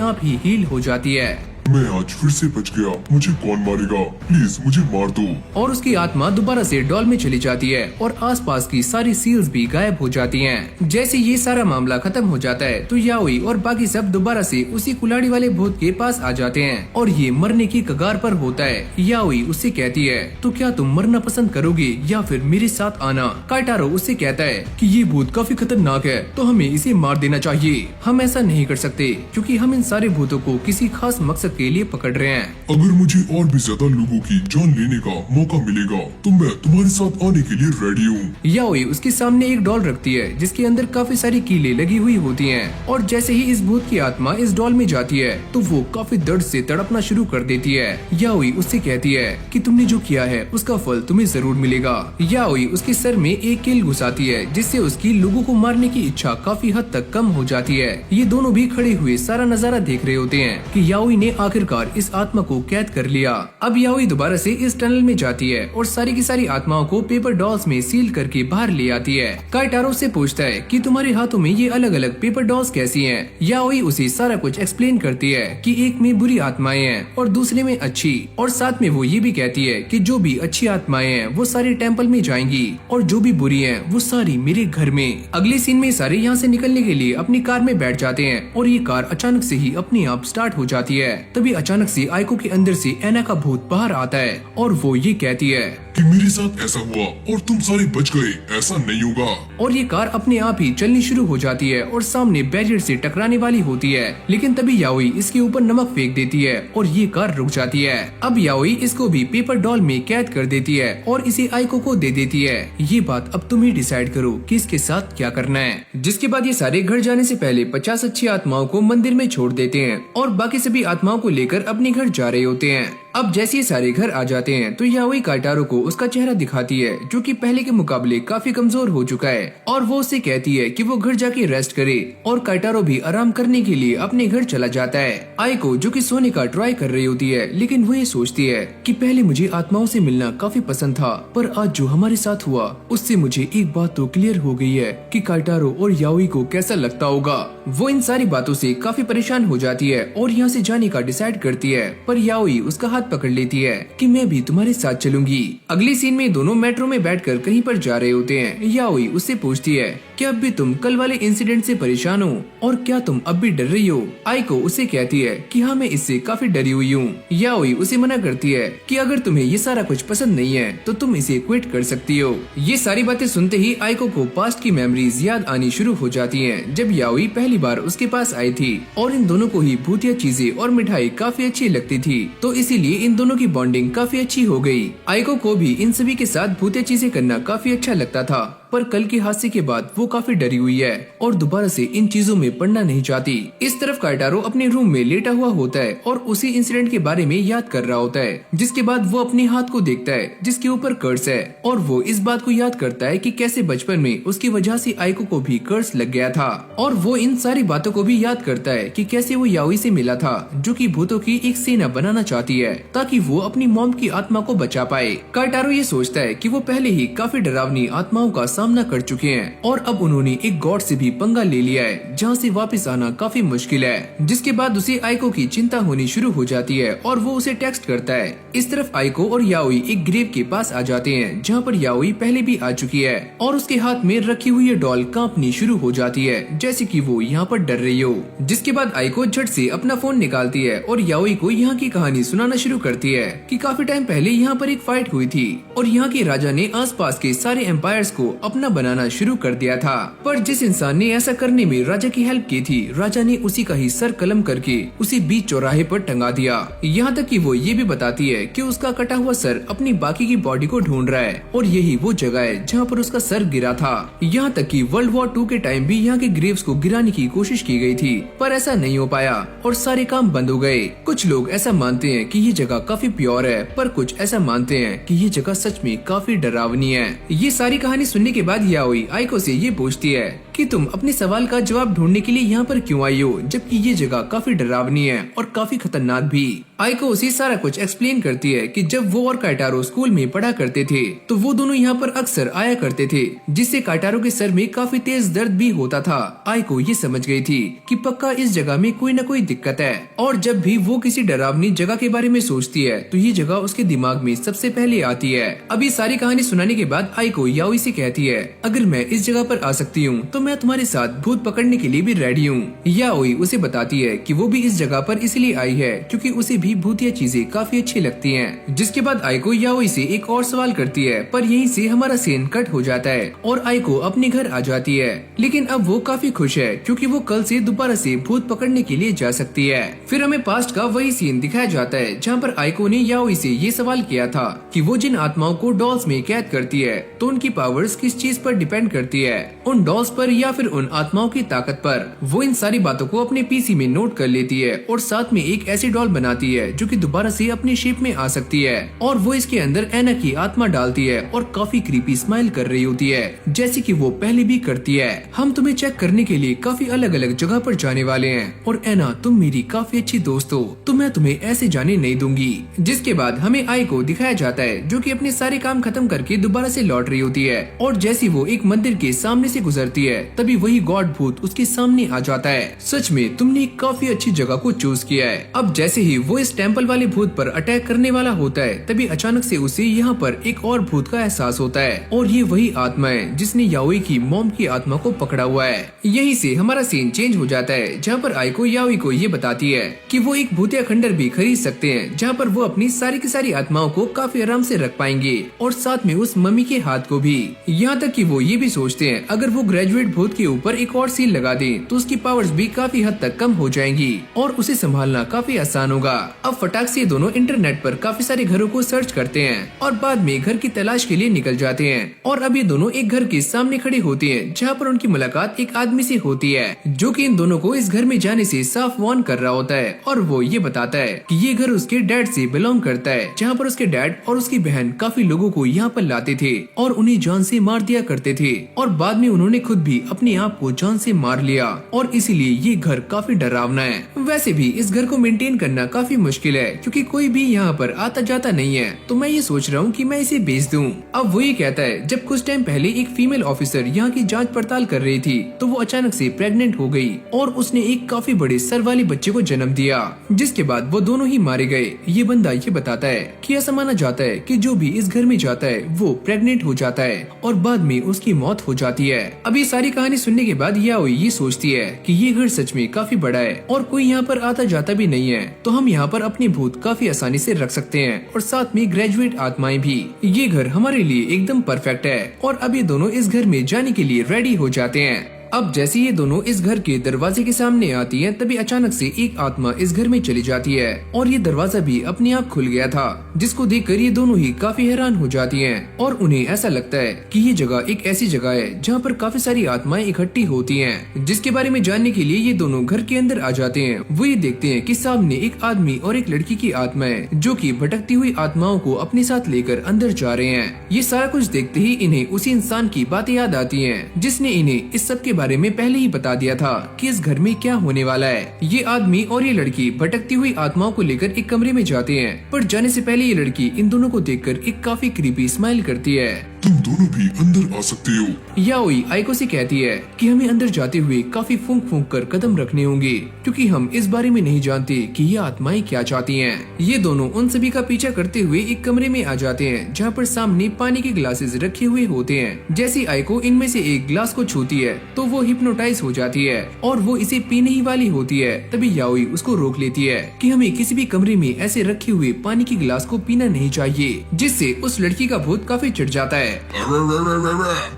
आप ही हील हो जाती है। मैं आज फिर से बच गया, मुझे कौन मारेगा, प्लीज मुझे मार दो। और उसकी आत्मा दोबारा से डॉल में चली जाती है और आसपास की सारी सील्स भी गायब हो जाती हैं। जैसे ये सारा मामला खत्म हो जाता है तो याओई और बाकी सब दोबारा से उसी कुल्हाड़ी वाले भूत के पास आ जाते हैं और ये मरने की कगार पर होता है। याओई उससे कहती है, तो क्या तुम मरना पसंद करोगे या फिर मेरे साथ आना? काइटारो उससे कहता है कि ये भूत काफी खतरनाक है, तो हमें इसे मार देना चाहिए। हम ऐसा नहीं कर सकते क्योंकि हम इन सारे भूतों को किसी खास मकसद के लिए पकड़ रहे हैं। अगर मुझे और भी ज्यादा लोगों की जान लेने का मौका मिलेगा तो मैं तुम्हारे साथ आने के लिए रेडी हूँ। याओई उसके सामने एक डॉल रखती है, जिसके अंदर काफी सारी कीलें लगी हुई होती हैं और जैसे ही इस भूत की आत्मा इस डॉल में जाती है तो वो काफी दर्द से तड़पना शुरू कर देती है। याओई उससे कहती है कि तुमने जो किया है उसका फल तुम्हें जरूर मिलेगा। याओई उसके सर में एक कील घुसाती है, जिससे उसकी लोगों को मारने की इच्छा काफी हद तक कम हो जाती है। ये दोनों भी खड़े हुए सारा नजारा देख रहे होते हैं कि याओई ने आखिरकार इस आत्मा को कैद कर लिया। अब याओई दोबारा से इस टनल में जाती है और सारी की सारी आत्माओं को पेपर डॉल्स में सील करके बाहर ले आती है। काइटारो से पूछता है कि तुम्हारे हाथों में ये अलग अलग पेपर डॉल्स कैसी हैं? याओई उसे सारा कुछ एक्सप्लेन करती है कि एक में बुरी आत्माएं हैं और दूसरे में अच्छी, और साथ में वो ये भी कहती है कि जो भी अच्छी आत्माएं हैं वो सारी टेम्पल में जाएंगी और जो भी बुरी हैं वो सारी मेरे घर में। अगले सीन में सारे यहाँ से निकलने के लिए अपनी कार में बैठ जाते हैं और ये कार अचानक से ही अपने आप स्टार्ट हो जाती है। तभी अचानक से आइको के अंदर से एना का भूत बाहर आता है और वो ये कहती है कि मेरे साथ ऐसा हुआ और तुम सारे बच गए, ऐसा नहीं होगा। और ये कार अपने आप ही चलनी शुरू हो जाती है और सामने बैरियर से टकराने वाली होती है, लेकिन तभी याओई इसके ऊपर नमक फेंक देती है और ये कार रुक जाती है। अब याओई इसको भी पेपर डॉल में कैद कर देती है और इसे आइको को दे देती है। ये बात अब तुम ही डिसाइड करो कि इसके साथ क्या करना है। जिसके बाद ये सारे घर जाने से पहले 50 अच्छी आत्माओं को मंदिर में छोड़ देते हैं और बाकी सभी आत्माओं को लेकर अपने घर जा रहे होते हैं। अब जैसे ये सारे घर आ जाते हैं तो याओई काइटारो को उसका चेहरा दिखाती है, जो कि पहले के मुकाबले काफी कमजोर हो चुका है, और वो उससे कहती है कि वो घर जाके रेस्ट करे, और काइटारो भी आराम करने के लिए अपने घर चला जाता है। आइको जो कि सोने का ट्राई कर रही होती है, लेकिन वो ये सोचती है कि पहले मुझे आत्माओं से मिलना काफी पसंद था, पर आज जो हमारे साथ हुआ उससे मुझे एक बात तो क्लियर हो गई है कि काइटारो और याओई को कैसा लगता होगा। वो इन सारी बातों से काफी परेशान हो जाती है और यहाँ से जाने का डिसाइड करती है, पर याओई उसका हाथ पकड़ लेती है कि मैं भी तुम्हारे साथ चलूंगी। अगली सीन में दोनों मेट्रो में बैठकर कहीं पर जा रहे होते हैं। याओई उससे पूछती है कि अब भी तुम कल वाले इंसिडेंट से परेशान हो और क्या तुम अब भी डर रही हो? आइको उसे कहती है कि हाँ, मैं इससे काफी डरी हुई हूँ। याओई उसे मना करती है कि अगर तुम्हें ये सारा कुछ पसंद नहीं है तो तुम इसे क्विट कर सकती हो। ये सारी बातें सुनते ही आइको को पास्ट की मेमोरीज याद आनी शुरू हो जाती हैं, जब याओई पहली बार उसके पास आई थी और इन दोनों को ही भूतिया चीजें और मिठाई काफी अच्छी लगती थी, तो इसीलिए इन दोनों की बॉन्डिंग काफी अच्छी हो गई। आइको को भी इन सभी के साथ भूतिया चीजें करना काफी अच्छा लगता था, पर कल के हादसे के बाद वो काफी डरी हुई है और दोबारा से इन चीजों में पड़ना नहीं चाहती। इस तरफ काइटारो अपने रूम में लेटा हुआ होता है और उसी इंसिडेंट के बारे में याद कर रहा होता है, जिसके बाद वो अपने हाथ को देखता है जिसके ऊपर कर्स है, और वो इस बात को याद करता है कि कैसे बचपन में उसकी वजह से आइको को भी कर्स लग गया था, और वो इन सारी बातों को भी याद करता है कि कैसे वो याओई से मिला था, जो कि भूतों की एक सेना बनाना चाहती है ताकि वो अपनी मॉम की आत्मा को बचा पाए। काइटारो ये सोचता है कि वो पहले ही काफी डरावनी आत्माओं का सामना कर चुके हैं और अब उन्होंने एक गॉड से भी पंगा ले लिया है जहाँ से वापस आना काफी मुश्किल है। जिसके बाद उसे आइको की चिंता होनी शुरू हो जाती है और वो उसे टेक्स्ट करता है। इस तरफ आइको और याओई एक ग्रेव के पास आ जाते हैं जहाँ पर याओई पहले भी आ चुकी है और उसके हाथ में रखी हुई डॉल कांपनी शुरू हो जाती है जैसे कि वो यहाँ पर डर रही हो। जिसके बाद आइको झट से अपना फोन निकालती है और याओई को यहाँ की कहानी सुनाना शुरू करती है कि काफी टाइम पहले यहाँ पर एक फाइट हुई थी और यहाँ के राजा ने आसपास के सारे एम्पायर्स को अपना बनाना शुरू कर दिया था, पर जिस इंसान ने ऐसा करने में राजा की हेल्प की थी, राजा ने उसी का ही सर कलम करके उसे बीच चौराहे पर टंगा दिया। यहाँ तक कि वो ये भी बताती है कि उसका कटा हुआ सर अपनी बाकी की बॉडी को ढूंढ रहा है और यही वो जगह है जहाँ पर उसका सर गिरा था। यहाँ तक कि वर्ल्ड वॉर 2 के टाइम भी यहाँ के ग्रेव्स को गिराने की कोशिश की गई थी, पर ऐसा नहीं हो पाया और सारे काम बंद हो गए। कुछ लोग ऐसा मानते हैं कि ये जगह काफी प्योर है, पर कुछ ऐसा मानते हैं कि ये जगह सच में काफी डरावनी है। ये सारी कहानी सुनने के बाद याओई आइको से ये पूछती है कि तुम अपने सवाल का जवाब ढूंढने के लिए यहाँ पर क्यों आई हो, जबकि ये जगह काफी डरावनी है और काफी खतरनाक भी। आइको उसे सारा कुछ एक्सप्लेन करती है कि जब वो और काइटारो स्कूल में पढ़ा करते थे तो वो दोनों यहाँ पर अक्सर आया करते थे, जिससे काइटारो के सर में काफी तेज दर्द भी होता था। आइको ये समझ गई थी कि पक्का इस जगह में कोई न कोई दिक्कत है और जब भी वो किसी डरावनी जगह के बारे में सोचती है तो ये जगह उसके दिमाग में सबसे पहले आती है। अभी सारी कहानी सुनाने के बाद आइको याओई से कहती है, अगर मैं इस जगह पर आ सकती हूँ तो मैं तुम्हारे साथ भूत पकड़ने के लिए भी रेडी हूँ। याओई उसे बताती है कि वो भी इस जगह पर इसलिए आई है क्योंकि उसे भी भूतिया चीजें काफी अच्छी लगती हैं। जिसके बाद आइको याओई से एक और सवाल करती है, पर यहीं से हमारा सीन कट हो जाता है और आइको अपने घर आ जाती है। लेकिन अब वो काफी खुश है क्योंकि वो कल से दोबारा से भूत पकड़ने के लिए जा सकती है। फिर हमें पास्ट का वही सीन दिखाया जाता है जहाँ पर आइको ने याओई से ये सवाल किया था कि वो जिन आत्माओं को डॉल्स में कैद करती है तो उनकी पावर्स किस चीज पर डिपेंड करती है, उन डॉल्स पर या फिर उन आत्माओं की ताकत पर। वो इन सारी बातों को अपने पीसी में नोट कर लेती है और साथ में एक ऐसी डॉल बनाती है जो कि दोबारा से अपनी शेप में आ सकती है और वो इसके अंदर एना की आत्मा डालती है और काफी क्रीपी स्माइल कर रही होती है जैसे कि वो पहले भी करती है। हम तुम्हें चेक करने के लिए काफी अलग अलग जगह पर जाने वाले हैं और एना तुम मेरी काफी अच्छी दोस्त हो तो मैं तुम्हें ऐसे जाने नहीं दूंगी। जिसके बाद हमें आइको दिखाया जाता है जो कि अपने सारे काम खत्म करके दोबारा से लौट रही होती है और जैसी वो एक मंदिर के सामने से गुजरती है तभी वही गॉड भूत उसके सामने आ जाता है। सच में तुमने काफी अच्छी जगह को चूज किया है। अब जैसे ही वो इस टेम्पल वाले भूत पर अटैक करने वाला होता है तभी अचानक से उसे यहाँ पर एक और भूत का एहसास होता है और ये वही आत्मा है जिसने याओई की मॉम की आत्मा को पकड़ा हुआ है। यहीं से हमारा सीन चेंज हो जाता है जहाँ पर आइको याओई को ये बताती है कि वो एक भूतिया खंडर भी खरीद सकते हैं जहाँ पर वो अपनी सारी की सारी आत्माओं को काफी आराम से रख पाएंगे और साथ में उस मम्मी के हाथ को भी। यहाँ तक कि वो ये भी सोचते हैं अगर वो ग्रेजुएट भूत के ऊपर एक और सील लगा दें तो उसकी पावर्स भी काफी हद तक कम हो जाएंगी और उसे संभालना काफी आसान होगा। अब फटाक से दोनों इंटरनेट पर काफी सारे घरों को सर्च करते हैं और बाद में घर की तलाश के लिए निकल जाते हैं और अब ये दोनों एक घर के सामने खड़े होते हैं जहाँ पर उनकी मुलाकात एक आदमी से होती है जो कि इन दोनों को इस घर में जाने से साफ वार्न कर रहा होता है और वो ये बताता है कि ये घर उसके डैड से बिलोंग करता है जहाँ पर उसके डैड और उसकी बहन काफी लोगों को यहाँ पर लाते थे और उन्हें जान से मार दिया करते थे और बाद में उन्होंने खुद भी अपने आप को जान से मार लिया और इसीलिए ये घर काफी डरावना है। वैसे भी इस घर को मेंटेन करना काफी मुश्किल है क्योंकि कोई भी यहाँ पर आता जाता नहीं है तो मैं ये सोच रहा हूँ कि मैं इसे बेच दूँ। अब वो ये कहता है जब कुछ टाइम पहले एक फीमेल ऑफिसर यहाँ की जांच पड़ताल कर रही थी तो वो अचानक से प्रेग्नेंट हो गई और उसने एक काफी बड़े सर वाले बच्चे को जन्म दिया जिसके बाद वो दोनों ही मारे गए। ये बंदा ये बताता है कि ऐसा माना जाता है कि जो भी इस घर में जाता है वो प्रेग्नेंट हो जाता है और बाद में उसकी मौत हो जाती है। अब ये सारी कहानी सुनने के बाद याओई ये सोचती है कि ये घर सच में काफी बड़ा है और कोई यहाँ पर आता जाता भी नहीं है तो हम यहाँ पर अपने भूत काफी आसानी से रख सकते हैं और साथ में ग्रेजुएट आत्माएं भी। ये घर हमारे लिए एकदम परफेक्ट है और अब ये दोनों इस घर में जाने के लिए रेडी हो जाते हैं। अब जैसे ये दोनों इस घर के दरवाजे के सामने आती हैं तभी अचानक से एक आत्मा इस घर में चली जाती है और ये दरवाजा भी अपने आप खुल गया था जिसको देखकर ये दोनों ही काफी हैरान हो जाती हैं और उन्हें ऐसा लगता है कि ये जगह एक ऐसी जगह है जहाँ पर काफी सारी आत्माएं इकट्ठी होती हैं जिसके बारे में जानने के लिए ये दोनों घर के अंदर आ जाते हैं। वो ये देखते हैं कि सामने एक आदमी और एक लड़की की आत्मा है जो कि भटकती हुई आत्माओं को अपने साथ लेकर अंदर जा रहे हैं। ये सारा कुछ देखते ही इन्हें उसी इंसान की बातें याद आती है जिसने इन्हें इस सब के बारे में पहले ही बता दिया था कि इस घर में क्या होने वाला है। ये आदमी और ये लड़की भटकती हुई आत्माओं को लेकर एक कमरे में जाते हैं, पर जाने से पहले ये लड़की इन दोनों को देखकर एक काफी क्रीपी स्माइल करती है। तुम दोनों भी अंदर आ सकते हो। याओई आइको से कहती है कि हमें अंदर जाते हुए काफी फूंक फूंक कर कदम रखने होंगे, क्योंकि हम इस बारे में नहीं जानते कि ये आत्माएं क्या चाहती हैं। ये दोनों उन सभी का पीछा करते हुए एक कमरे में आ जाते हैं, जहाँ पर सामने पानी के ग्लासेस रखे हुए होते हैं। जैसी आइको इनमें से एक ग्लास को छूती है तो वो हिप्नोटाइज हो जाती है और वो इसे पीने ही वाली होती है। तभी याओई उसको रोक लेती है कि हमें किसी भी कमरे में ऐसे रखे हुए पानी के गिलास को पीना नहीं चाहिए, जिससे उस लड़की का भूत काफी चिढ़ जाता है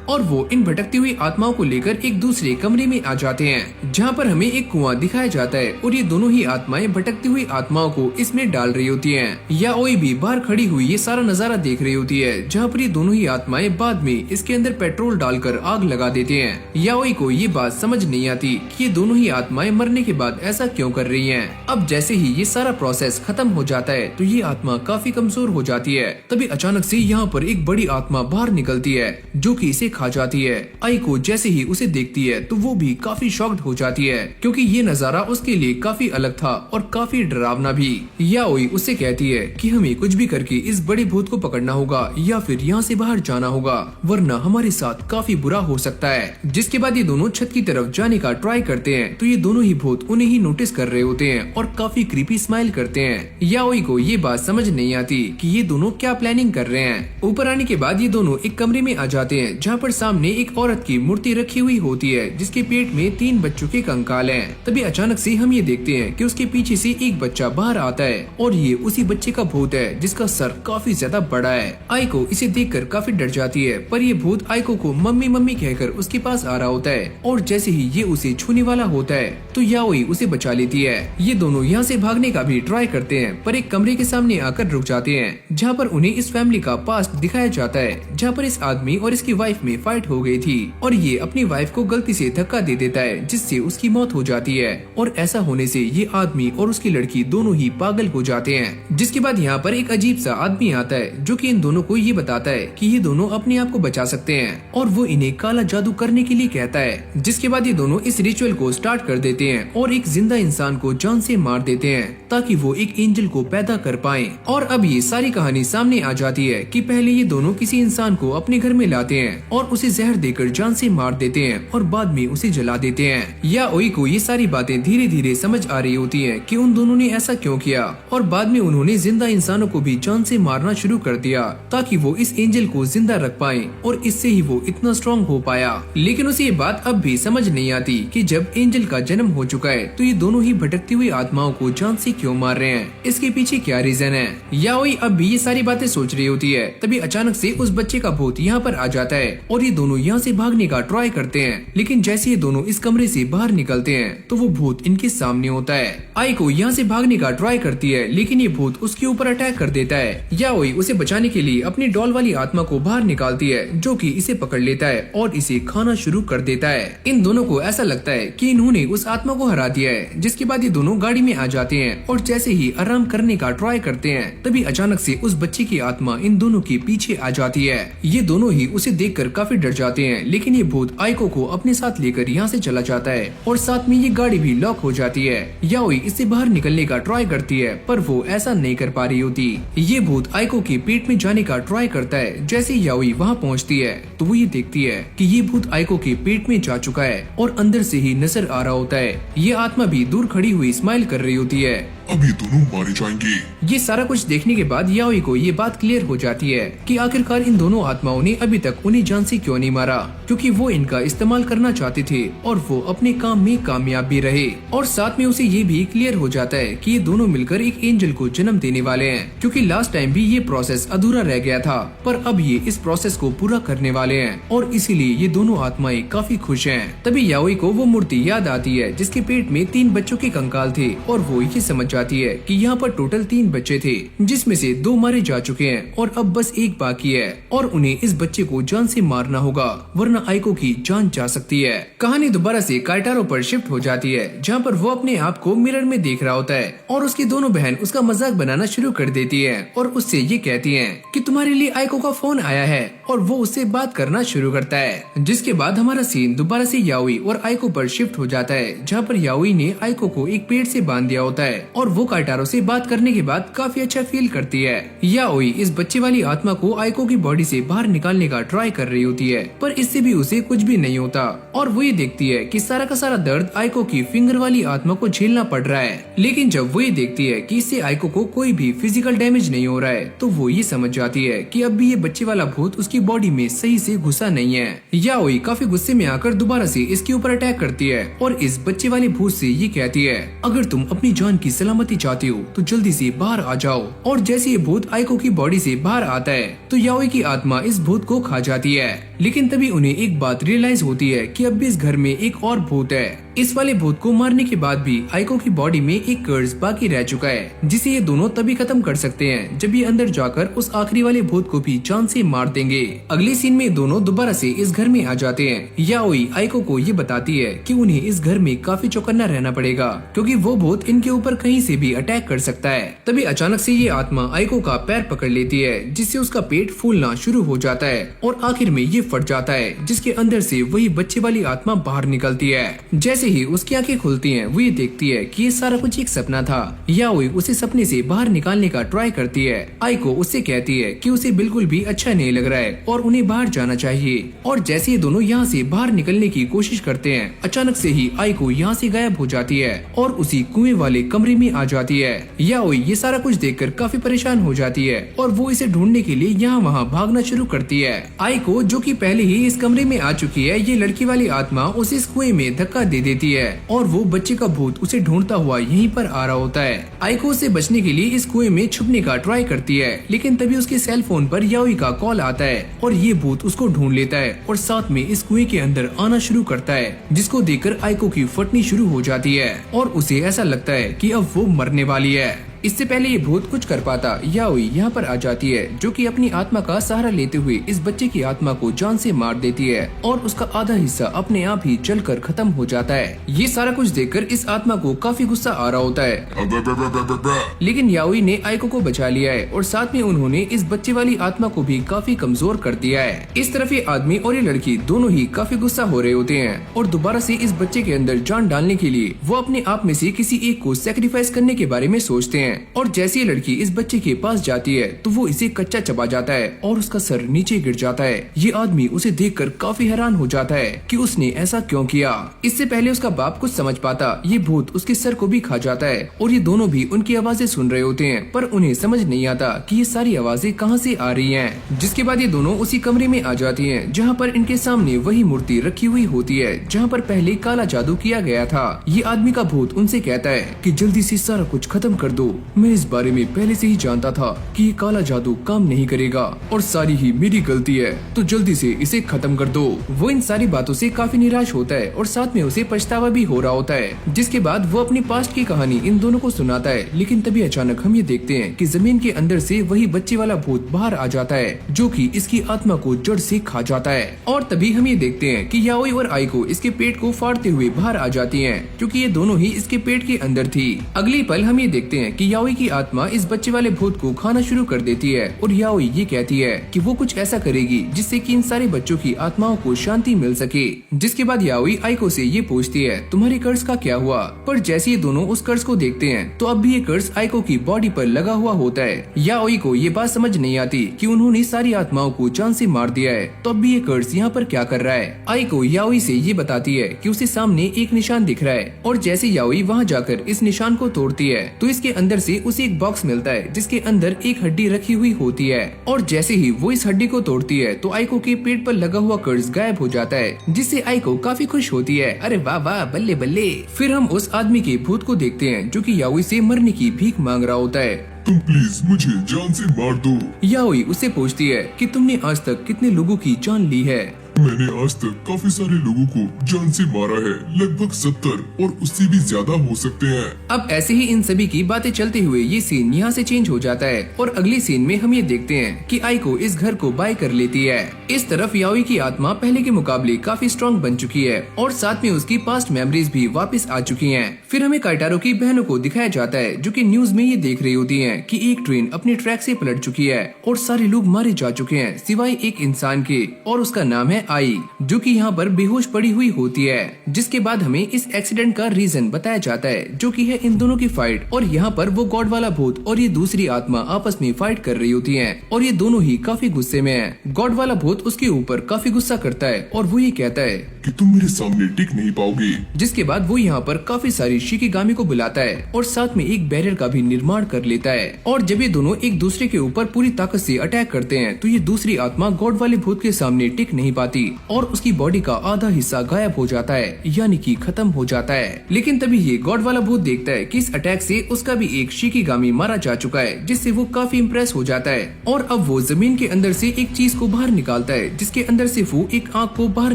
और वो इन भटकती हुई आत्माओं को लेकर एक दूसरे कमरे में आ जाते हैं, जहाँ पर हमें एक कुआं दिखाया जाता है और ये दोनों ही आत्माएं भटकती हुई आत्माओं को इसमें डाल रही होती हैं। याओई भी बाहर खड़ी हुई ये सारा नजारा देख रही होती है, जहाँ पर ये दोनों ही आत्माएं बाद में इसके अंदर पेट्रोल डालकर आग लगा देते हैं। याओई को ये बात समझ नहीं आती कि ये दोनों ही आत्माएं मरने के बाद ऐसा क्यों कर रही हैं। अब जैसे ही ये सारा प्रोसेस खत्म हो जाता है तो ये आत्मा काफी कमजोर हो जाती है। तभी अचानक से यहाँ पर एक बड़ी आत्मा बाहर निकलती है जो कि इसे खा जाती है। आइको जैसे ही उसे देखती है तो वो भी काफी शॉक्ड हो जाती है, क्योंकि ये नजारा उसके लिए काफी अलग था और काफी डरावना भी। याओई उससे कहती है कि हमें कुछ भी करके इस बड़े भूत को पकड़ना होगा या फिर यहाँ से बाहर जाना होगा, वरना हमारे साथ काफी बुरा हो सकता है। जिसके बाद ये दोनों छत की तरफ जाने का ट्राई करते हैं तो ये दोनों ही भूत उन्हें ही नोटिस कर रहे होते हैं और काफी क्रीपी स्माइल करते हैं। याओई को ये बात समझ नहीं आती कि ये दोनों क्या प्लानिंग कर रहे हैं। ऊपर आने के बाद ये दोनों एक कमरे में आ जाते हैं, जहाँ पर सामने एक औरत की मूर्ति रखी हुई होती है, जिसके पेट में 3 बच्चों के कंकाल हैं। तभी अचानक से हम ये देखते हैं कि उसके पीछे से एक बच्चा बाहर आता है और ये उसी बच्चे का भूत है, जिसका सर काफी ज्यादा बड़ा है। आइको इसे देखकर काफी डर जाती है, पर ये भूत आइको को मम्मी मम्मी कहकर उसके पास आ रहा होता है और जैसे ही ये उसे छूने वाला होता है तो याओई उसे बचा लेती है। ये दोनों यहाँ से भागने का भी ट्राई करते हैं, पर एक कमरे के सामने आकर रुक जाते हैं, जहाँ पर उन्हें इस फैमिली का पास्ट दिखाया जाता है, जहाँ पर इस आदमी और इसकी वाइफ में फाइट हो गई थी और ये अपनी वाइफ को गलती से धक्का दे देता है, जिससे उसकी मौत हो जाती है। और ऐसा होने से ये आदमी और उसकी लड़की दोनों ही पागल हो जाते हैं। जिसके बाद यहाँ पर एक अजीब सा आदमी आता है, जो कि इन दोनों को ये बताता है कि ये दोनों अपने आप को बचा सकते हैं और वो इन्हें काला जादू करने के लिए कहता है। जिसके बाद ये दोनों इस रिचुअल को स्टार्ट कर देते हैं और एक जिंदा इंसान को जान से मार देते हैं, ताकि वो एक एंजल को पैदा कर पाए। और अब ये सारी कहानी सामने आ जाती है कि पहले ये दोनों किसी इंसान को अपने घर में लाते हैं और उसे जहर देकर जान से मार देते हैं और बाद में उसे जला देते हैं। याओई को ये सारी बातें धीरे धीरे समझ आ रही होती हैं कि उन दोनों ने ऐसा क्यों किया, और बाद में उन्होंने जिंदा इंसानों को भी जान से मारना शुरू कर दिया, ताकि वो इस एंजल को जिंदा रख पाए और इससे ही वो इतना स्ट्रॉन्ग हो पाया। लेकिन उसे ये बात अब भी समझ नहीं आती कि जब एंजल का जन्म हो चुका है तो ये दोनों ही भटकती हुई आत्माओं को जान से क्यों मार रहे हैं, इसके पीछे क्या रीजन है। याओई अब भी ये सारी बातें सोच रही होती है। तभी अचानक से उस बच्चे का भूत यहाँ पर आ जाता है और ये दोनों यहाँ से भागने का ट्राई करते हैं, लेकिन जैसे ये दोनों इस कमरे से बाहर निकलते हैं तो वो भूत इनके सामने होता है। आइको यहाँ से भागने का ट्राई करती है, लेकिन ये भूत उसके ऊपर अटैक कर देता है। याओई उसे बचाने के लिए अपनी डॉल वाली आत्मा को बाहर निकालती है, जो कि इसे पकड़ लेता है और इसे खाना शुरू कर देता है। इन दोनों को ऐसा लगता है कि इन्होंने उस आत्मा को हरा दिया है। जिसके बाद ये दोनों गाड़ी में आ जाते हैं और जैसे ही आराम करने का ट्राई करते हैं तभी अचानक से उस बच्चे की आत्मा इन दोनों के पीछे आ जाती है। ये दोनों ही उसे देखकर काफी डर जाते हैं, लेकिन ये भूत आइको को अपने साथ लेकर यहाँ से चला जाता है और साथ में ये गाड़ी भी लॉक हो जाती है। याओई इससे बाहर निकलने का ट्राई करती है, पर वो ऐसा नहीं कर पा रही होती। ये भूत आइको के पेट में जाने का ट्राई करता है। जैसे याओई वहाँ पहुँचती है तो वो ये देखती है कि ये भूत आइको के पेट में जा चुका है और अंदर से ही नजर आ रहा होता है। ये आत्मा भी दूर खड़ी हुई स्माइल कर रही होती है। अब ये दोनों मारे जाएंगे। ये सारा कुछ देखने के बाद याओई को ये बात क्लियर हो जाती है कि आखिरकार इन दोनों आत्माओं ने अभी तक उन्हें जान से क्यों नहीं मारा, क्योंकि वो इनका इस्तेमाल करना चाहते थे और वो अपने काम में कामयाब भी रहे। और साथ में उसे ये भी क्लियर हो जाता है कि ये दोनों मिलकर एक एंजल को जन्म देने वाले हैं, क्योंकि लास्ट टाइम भी ये प्रोसेस अधूरा रह गया था, पर अब ये इस प्रोसेस को पूरा करने वाले हैं और इसीलिए ये दोनों आत्माएं काफी खुश हैं। तभी याओई को वो मूर्ति याद आती है जिसके पेट में 3 बच्चों के कंकाल थे और वो ये समझ जाती है कि यहाँ पर टोटल 3 बच्चे थे, जिसमें से 2 मारे जा चुके हैं और अब बस एक बाकी है और उन्हें इस बच्चे को जान से मारना होगा, वरना आइको की जान जा सकती है। कहानी दोबारा से काइटारो पर शिफ्ट हो जाती है, जहाँ पर वो अपने आप को मिरर में देख रहा होता है और उसकी दोनों बहन उसका मजाक बनाना शुरू कर देती है और उससे ये कहती है कि तुम्हारे लिए आइको का फोन आया है और वो उससे बात करना शुरू करता है। जिसके बाद हमारा सीन दोबारा से याओई और आइको पर शिफ्ट हो जाता है, जहाँ पर याओई ने आइको को एक पेड़ से बांध दिया होता है और वो काइटारो से बात करने के बाद काफी अच्छा फील करती है। याओई इस बच्चे वाली आत्मा को आइको की बॉडी से बाहर निकालने का ट्राई कर रही होती है, पर इससे भी उसे कुछ भी नहीं होता और वो ये देखती है कि सारा का सारा दर्द आइको की फिंगर वाली आत्मा को झेलना पड़ रहा है। लेकिन जब वो ये देखती है कि इससे आइको को कोई भी फिजिकल डैमेज नहीं हो रहा है, तो वो ये समझ जाती है कि अब भी ये बच्चे वाला भूत उसकी बॉडी में सही से घुसा नहीं है। याओई काफी गुस्से में आकर दोबारा से इसके ऊपर अटैक करती है और इस बच्चे वाले भूत से ये कहती है, अगर तुम अपनी जान की सलामती चाहते हो तो जल्दी से बाहर आ जाओ। और जैसे ये भूत आइको की बॉडी से बाहर आता है तो याओई की आत्मा इस भूत को खा जाती है। लेकिन तभी उन्हें एक बात रियलाइज होती है कि अब भी इस घर में एक और भूत है। इस वाले भूत को मारने के बाद भी आइको की बॉडी में एक कर्ज बाकी रह चुका है, जिसे ये दोनों तभी खत्म कर सकते हैं जब ये अंदर जाकर उस आखिरी वाले भूत को भी जान से मार देंगे। अगले सीन में दोनों दोबारा से इस घर में आ जाते हैं। याओई आइको को ये बताती है कि उन्हें इस घर में काफी चौकन्ना रहना पड़ेगा, क्योंकि वो भूत इनके ऊपर कहीं से भी अटैक कर सकता है। तभी अचानक से ये आत्मा आइको का पैर पकड़ लेती है, जिससे उसका पेट फूलना शुरू हो जाता है और आखिर में ये फट जाता है, जिसके अंदर से वही बच्चे वाली आत्मा बाहर निकलती है। जैसे ही उसकी आंखें खुलती हैं, वो ये देखती है कि ये सारा कुछ एक सपना था। याओई उसे सपने से बाहर निकालने का ट्राई करती है। आइको उससे कहती है कि उसे बिल्कुल भी अच्छा नहीं लग रहा है और उन्हें बाहर जाना चाहिए। और जैसे ये दोनों यहाँ से बाहर निकलने की कोशिश करते हैं, अचानक से ही आइको यहाँ से गायब हो जाती है और उसी कुएं वाले कमरे में आ जाती है। याओई ये सारा कुछ देखकर काफी परेशान हो जाती है और वो इसे ढूंढने के लिए यहाँ वहाँ भागना शुरू करती है। आइको जो कि पहले ही इस कमरे में आ चुकी है, ये लड़की वाली आत्मा उसे इस कुएं में धक्का दे देती है और वो बच्चे का भूत उसे ढूंढता हुआ यहीं पर आ रहा होता है। आइको से बचने के लिए इस कुएं में छुपने का ट्राई करती है, लेकिन तभी उसके सेल फोन पर याओई का कॉल आता है और ये भूत उसको ढूंढ लेता है और साथ में इस कुएं के अंदर आना शुरू करता है, जिसको देखकर आइको की फटनी शुरू हो जाती है और उसे ऐसा लगता है कि अब वो मरने वाली है। इससे पहले ये भूत कुछ कर पाता, याओई यहाँ पर आ जाती है, जो कि अपनी आत्मा का सहारा लेते हुए इस बच्चे की आत्मा को जान से मार देती है और उसका आधा हिस्सा अपने आप ही जलकर खत्म हो जाता है। ये सारा कुछ देखकर इस आत्मा को काफी गुस्सा आ रहा होता है, लेकिन याओई ने आइको को बचा लिया है और साथ में उन्होंने इस बच्चे वाली आत्मा को भी काफी कमजोर कर दिया है। इस तरफ ये आदमी और ये लड़की दोनों ही काफी गुस्सा हो रहे होते हैं और दोबारा से इस बच्चे के अंदर जान डालने के लिए वो अपने आप में से किसी एक को सैक्रिफाइस करने के बारे में सोचते हैं। और जैसे ही लड़की इस बच्चे के पास जाती है तो वो इसे कच्चा चबा जाता है और उसका सर नीचे गिर जाता है। ये आदमी उसे देखकर काफी हैरान हो जाता है कि उसने ऐसा क्यों किया। इससे पहले उसका बाप कुछ समझ पाता, ये भूत उसके सर को भी खा जाता है और ये दोनों भी उनकी आवाजें सुन रहे होते हैं, पर उन्हें समझ नहीं आता कि ये सारी आवाजें कहाँ से आ रही हैं। जिसके बाद ये दोनों उसी कमरे में आ जाती हैं, जहाँ पर इनके सामने वही मूर्ति रखी हुई होती है जहाँ पर पहले काला जादू किया गया था। ये आदमी का भूत उनसे कहता है कि जल्दी से सारा कुछ खत्म कर दो, मैं इस बारे में पहले से ही जानता था कि ये काला जादू काम नहीं करेगा और सारी ही मेरी गलती है, तो जल्दी से इसे खत्म कर दो। वो इन सारी बातों से काफी निराश होता है और साथ में उसे पछतावा भी हो रहा होता है। जिसके बाद वो अपनी पास्ट की कहानी इन दोनों को सुनाता है, लेकिन तभी अचानक हम ये देखते हैं कि जमीन के अंदर से वही बच्चे वाला भूत बाहर आ जाता है, जो कि इसकी आत्मा को जड़ से खा जाता है। और तभी हम ये देखते हैं कि याओई और आइको इसके पेट को फाड़ते हुए बाहर आ जाती हैं, क्योंकि ये दोनों ही इसके पेट के अंदर थी। अगली पल हम ये देखते हैं कि याओई की आत्मा इस बच्चे वाले भूत को खाना शुरू कर देती है और याओई ये कहती है कि वो कुछ ऐसा करेगी जिससे कि इन सारे बच्चों की आत्माओं को शांति मिल सके। जिसके बाद याओई आइको से ये पूछती है, तुम्हारे कर्ज का क्या हुआ? पर जैसे ये दोनों उस कर्ज को देखते हैं तो अब भी ये कर्ज आइको की बॉडी पर लगा हुआ होता है। याओई को ये बात समझ नहीं आती कि उन्होंने सारी आत्माओं को जान से मार दिया है, तो अब भी ये कर्ज यहाँ पर क्या कर रहा है। आइको याओई से ये बताती है कि उसे सामने एक निशान दिख रहा है और जैसे याओई वहाँ जाकर इस निशान को तोड़ती है तो इसके अंदर से उसे एक बॉक्स मिलता है जिसके अंदर एक हड्डी रखी हुई होती है। और जैसे ही वो इस हड्डी को तोड़ती है तो आइको के पेट पर लगा हुआ कर्ज गायब हो जाता है, जिससे आइको काफी खुश होती है। अरे वाह वाह, बल्ले बल्ले। फिर हम उस आदमी के भूत को देखते हैं जो कि याओई से मरने की भीख मांग रहा होता है। तुम प्लीज मुझे जान से मार दो। याओई उससे पूछती है कि तुमने आज तक कितने लोगों की जान ली है। मैंने आज तक काफी सारे लोगों को जान से मारा है, लगभग 70 और उससे भी ज्यादा हो सकते हैं। अब ऐसे ही इन सभी की बातें चलते हुए ये सीन यहाँ से चेंज हो जाता है और अगली सीन में हम ये देखते हैं कि आइको इस घर को बाय कर लेती है। इस तरफ याओई की आत्मा पहले के मुकाबले काफी स्ट्रॉन्ग बन चुकी है और साथ में उसकी पास्ट मेमोरीज भी वापस आ चुकी हैं। फिर हमें काइटारो की बहनों को दिखाया जाता है जो कि न्यूज में ये देख रही होती हैं कि एक ट्रेन अपने ट्रैक से पलट चुकी है और सारे लोग मारे जा चुके हैं सिवाय एक इंसान के, और उसका नाम है आई, जो कि यहाँ पर बेहोश पड़ी हुई होती है। जिसके बाद हमें इस एक्सीडेंट का रीजन बताया जाता है जो कि है इन दोनों की फाइट, और यहाँ पर वो गॉड वाला भूत और ये दूसरी आत्मा आपस में फाइट कर रही होती हैं और ये दोनों ही काफी गुस्से में हैं। गॉड वाला भूत उसके ऊपर काफी गुस्सा करता है और वो ये कहता है कि तुम मेरे सामने टिक नहीं पाओगे। जिसके बाद वो यहाँ पर काफी सारी शिकिगामी को बुलाता है और साथ में एक बैरियर का भी निर्माण कर लेता है। और जब ये दोनों एक दूसरे के ऊपर पूरी ताकत से अटैक करते हैं तो ये दूसरी आत्मा गॉड वाले भूत के सामने टिक नहीं पाती और उसकी बॉडी का आधा हिस्सा गायब हो जाता है, यानी कि खत्म हो जाता है। लेकिन तभी ये गॉड वाला भूत देखता है कि इस अटैक से उसका भी एक शिकिगामी मारा जा चुका है, जिससे वो काफी इम्प्रेस हो जाता है और अब वो जमीन के अंदर से एक चीज को बाहर निकालता है, जिसके अंदर से वो एक आँख को बाहर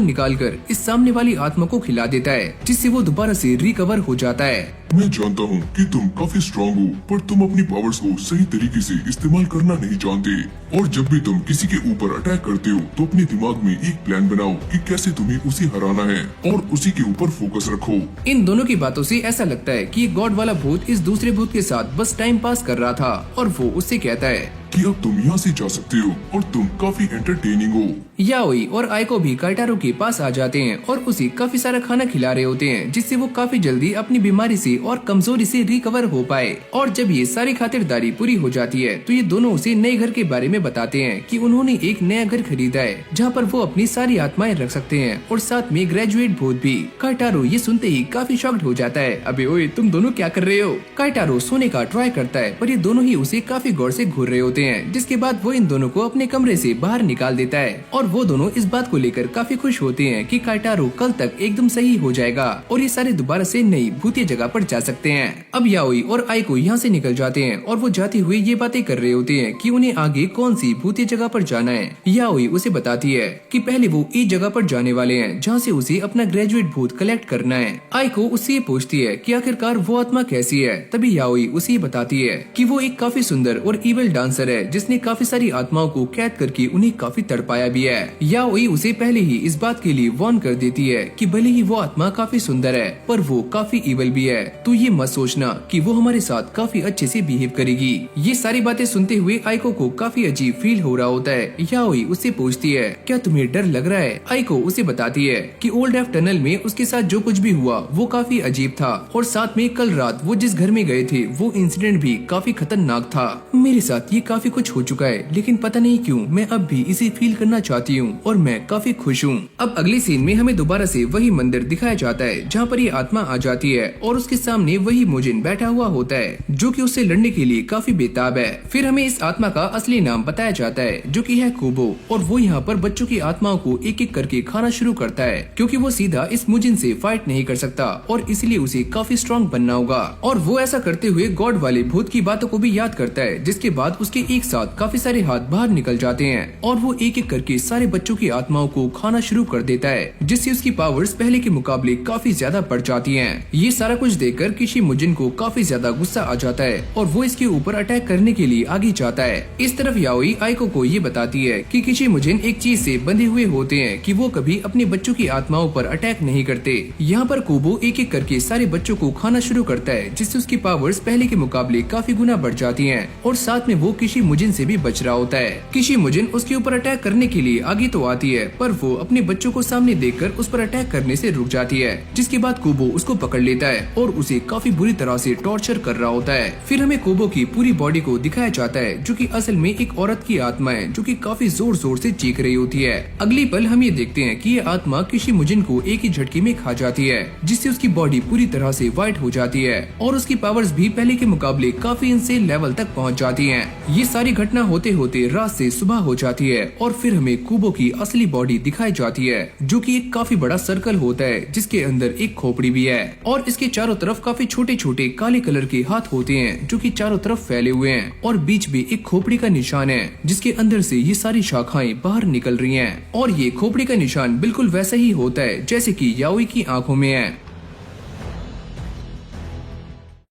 निकालकर इस सामने वाली आत्मा को खिला देता है, जिससे वो दोबारा से रिकवर हो जाता है। मैं जानता हूँ कि तुम काफी स्ट्रांग हो, पर तुम अपनी पावर्स को सही तरीके से इस्तेमाल करना नहीं जानते। और जब भी तुम किसी के ऊपर अटैक करते हो तो अपने दिमाग में एक प्लान बनाओ कि कैसे तुम्हें उसे हराना है और उसी के ऊपर फोकस रखो। इन दोनों की बातों से ऐसा लगता है कि ये गॉड वाला भूत इस दूसरे भूत के साथ बस टाइम पास कर रहा था और वो उससे कहता है कि अब तुम यहाँ से जा सकते हो और तुम काफी एंटरटेनिंग हो। याओई और आइको भी काइटारो के पास आ जाते हैं और उसे काफी सारा खाना खिला रहे होते हैं, जिससे वो काफी जल्दी अपनी बीमारी से और कमजोरी से रिकवर हो पाए। और जब ये सारी खातिरदारी पूरी हो जाती है तो ये दोनों उसे नए घर के बारे में बताते हैं कि उन्होंने एक नया घर खरीदा है जहाँ पर वो अपनी सारी आत्माएं रख सकते हैं और साथ में ग्रेजुएट भूत भी। काइटारो ये सुनते ही काफी शॉक्ड हो जाता है। अबे ओए, तुम दोनों क्या कर रहे हो? काइटारो सोने का ट्राई करता है पर ये दोनों ही उसे काफी गौर से घूर रहे होते हैं, जिसके बाद वो इन दोनों को अपने कमरे से बाहर निकाल देता है और वो दोनों इस बात को लेकर काफी खुश होते हैं कि काइटारो कल तक एकदम सही हो जाएगा और ये सारे दोबारा से नई भूतिया जगह पर जा सकते हैं। अब याओई और आइको यहाँ से निकल जाते हैं और वो जाते हुए ये बातें कर रहे होते हैं कि उन्हें आगे कौन सी भूतिया जगह पर जाना है। याओई उसे बताती है कि पहले वो इस जगह पर जाने वाले हैं जहाँ से उसे अपना ग्रेजुएट भूत कलेक्ट करना है। आइको उससे ये पूछती है कि आखिरकार वो आत्मा कैसी है। तभी याओई उसे ये बताती है कि वो एक काफी सुंदर और इविल डांसर है जिसने काफी सारी आत्माओं को कैद करके उन्हें काफी तड़पाया भी है। याओई उसे पहले ही इस बात के लिए वार्न कर देती है कि भले ही वो आत्मा काफी सुंदर है पर वो काफी इविल भी है, तो ये मत सोचना कि वो हमारे साथ काफी अच्छे से बिहेव करेगी। ये सारी बातें सुनते हुए आइको को काफी अजीब फील हो रहा होता है। याओई उससे पूछती है क्या तुम्हें डर लग रहा है? आइको उसे बताती है कि ओल्ड एफ टनल में उसके साथ जो कुछ भी हुआ वो काफी अजीब था और साथ में कल रात वो जिस घर में गए थे वो इंसिडेंट भी काफी खतरनाक था। मेरे साथ ये काफी कुछ हो चुका है लेकिन पता नहीं क्यों मैं अब भी इसे फील करना चाहती हूँ और मैं काफी खुश हूँ। अब अगली सीन में हमें दोबारा से वही मंदिर दिखाया जाता है जहाँ पर ये आत्मा आ जाती है और उसके सामने वही मुजिन बैठा हुआ होता है जो कि उससे लड़ने के लिए काफी बेताब है। फिर हमें इस आत्मा का असली नाम बताया जाता है जो कि है कुबो, और वो यहाँ पर बच्चों की आत्माओं को एक एक करके खाना शुरू करता है क्योंकि वो सीधा इस मुजिन से फाइट नहीं कर सकता और इसलिए उसे काफी स्ट्रॉन्ग बनना होगा। और वो ऐसा करते हुए गॉड वाले भूत की बातों को भी याद करता है, जिसके बाद उसके एक साथ काफी सारे हाथ बाहर निकल जाते हैं और वो एक एक करके सारे बच्चों की आत्माओं को खाना शुरू कर देता है, जिससे उसकी पावर्स पहले के मुकाबले काफी ज्यादा बढ़ जाती हैं। ये सारा कुछ देखकर किशी मुजिन को काफी ज्यादा गुस्सा आ जाता है और वो इसके ऊपर अटैक करने के लिए आगे जाता है। इस तरफ याओई आइको को ये बताती है कि किशी मुजिन एक चीज से बंधे हुए होते हैं कि वो कभी अपने बच्चों की आत्माओं पर अटैक नहीं करते। यहाँ पर कुबो एक एक करके सारे बच्चों को खाना शुरू करता है, जिससे उसकी पावर्स पहले के मुकाबले काफी गुना बढ़ जाती हैं और साथ में वो किशी मुजिन से भी बच रहा होता है। किशी मुजिन उसके ऊपर अटैक करने के लिए आगे तो आती है पर वो अपने बच्चों को सामने देखकर उस पर अटैक करने से रुक जाती है, जिसके बाद कुबो उसको पकड़ लेता है और उसे काफी बुरी तरह से टॉर्चर कर रहा होता है। फिर हमें कुबो की पूरी बॉडी को दिखाया जाता है जो कि असल में एक औरत की आत्मा है जो कि काफी जोर जोर से चीख रही होती है। अगली पल हम ये देखते हैं कि ये आत्मा किशी मुजिन को एक ही झटके में खा जाती है, जिससे उसकी बॉडी पूरी तरह से व्हाइट हो जाती है और उसकी पावर्स भी पहले के मुकाबले काफी इनसेन लेवल तक पहुँच जाती है। ये सारी घटना होते होते रात से सुबह हो जाती है और फिर हमें कुबो की असली बॉडी दिखाई जाती है, जो कि एक काफी बड़ा सर्कल होता है जिसके अंदर एक खोपड़ी भी है और इसके चारों तरफ काफी छोटे छोटे काले कलर के हाथ होते हैं जो कि चारों तरफ फैले हुए हैं और बीच में एक खोपड़ी का निशान है जिसके अंदर से ये सारी शाखाएं बाहर निकल रही हैं और ये खोपड़ी का निशान बिल्कुल वैसा ही होता है जैसे कि याओई की आंखों में है।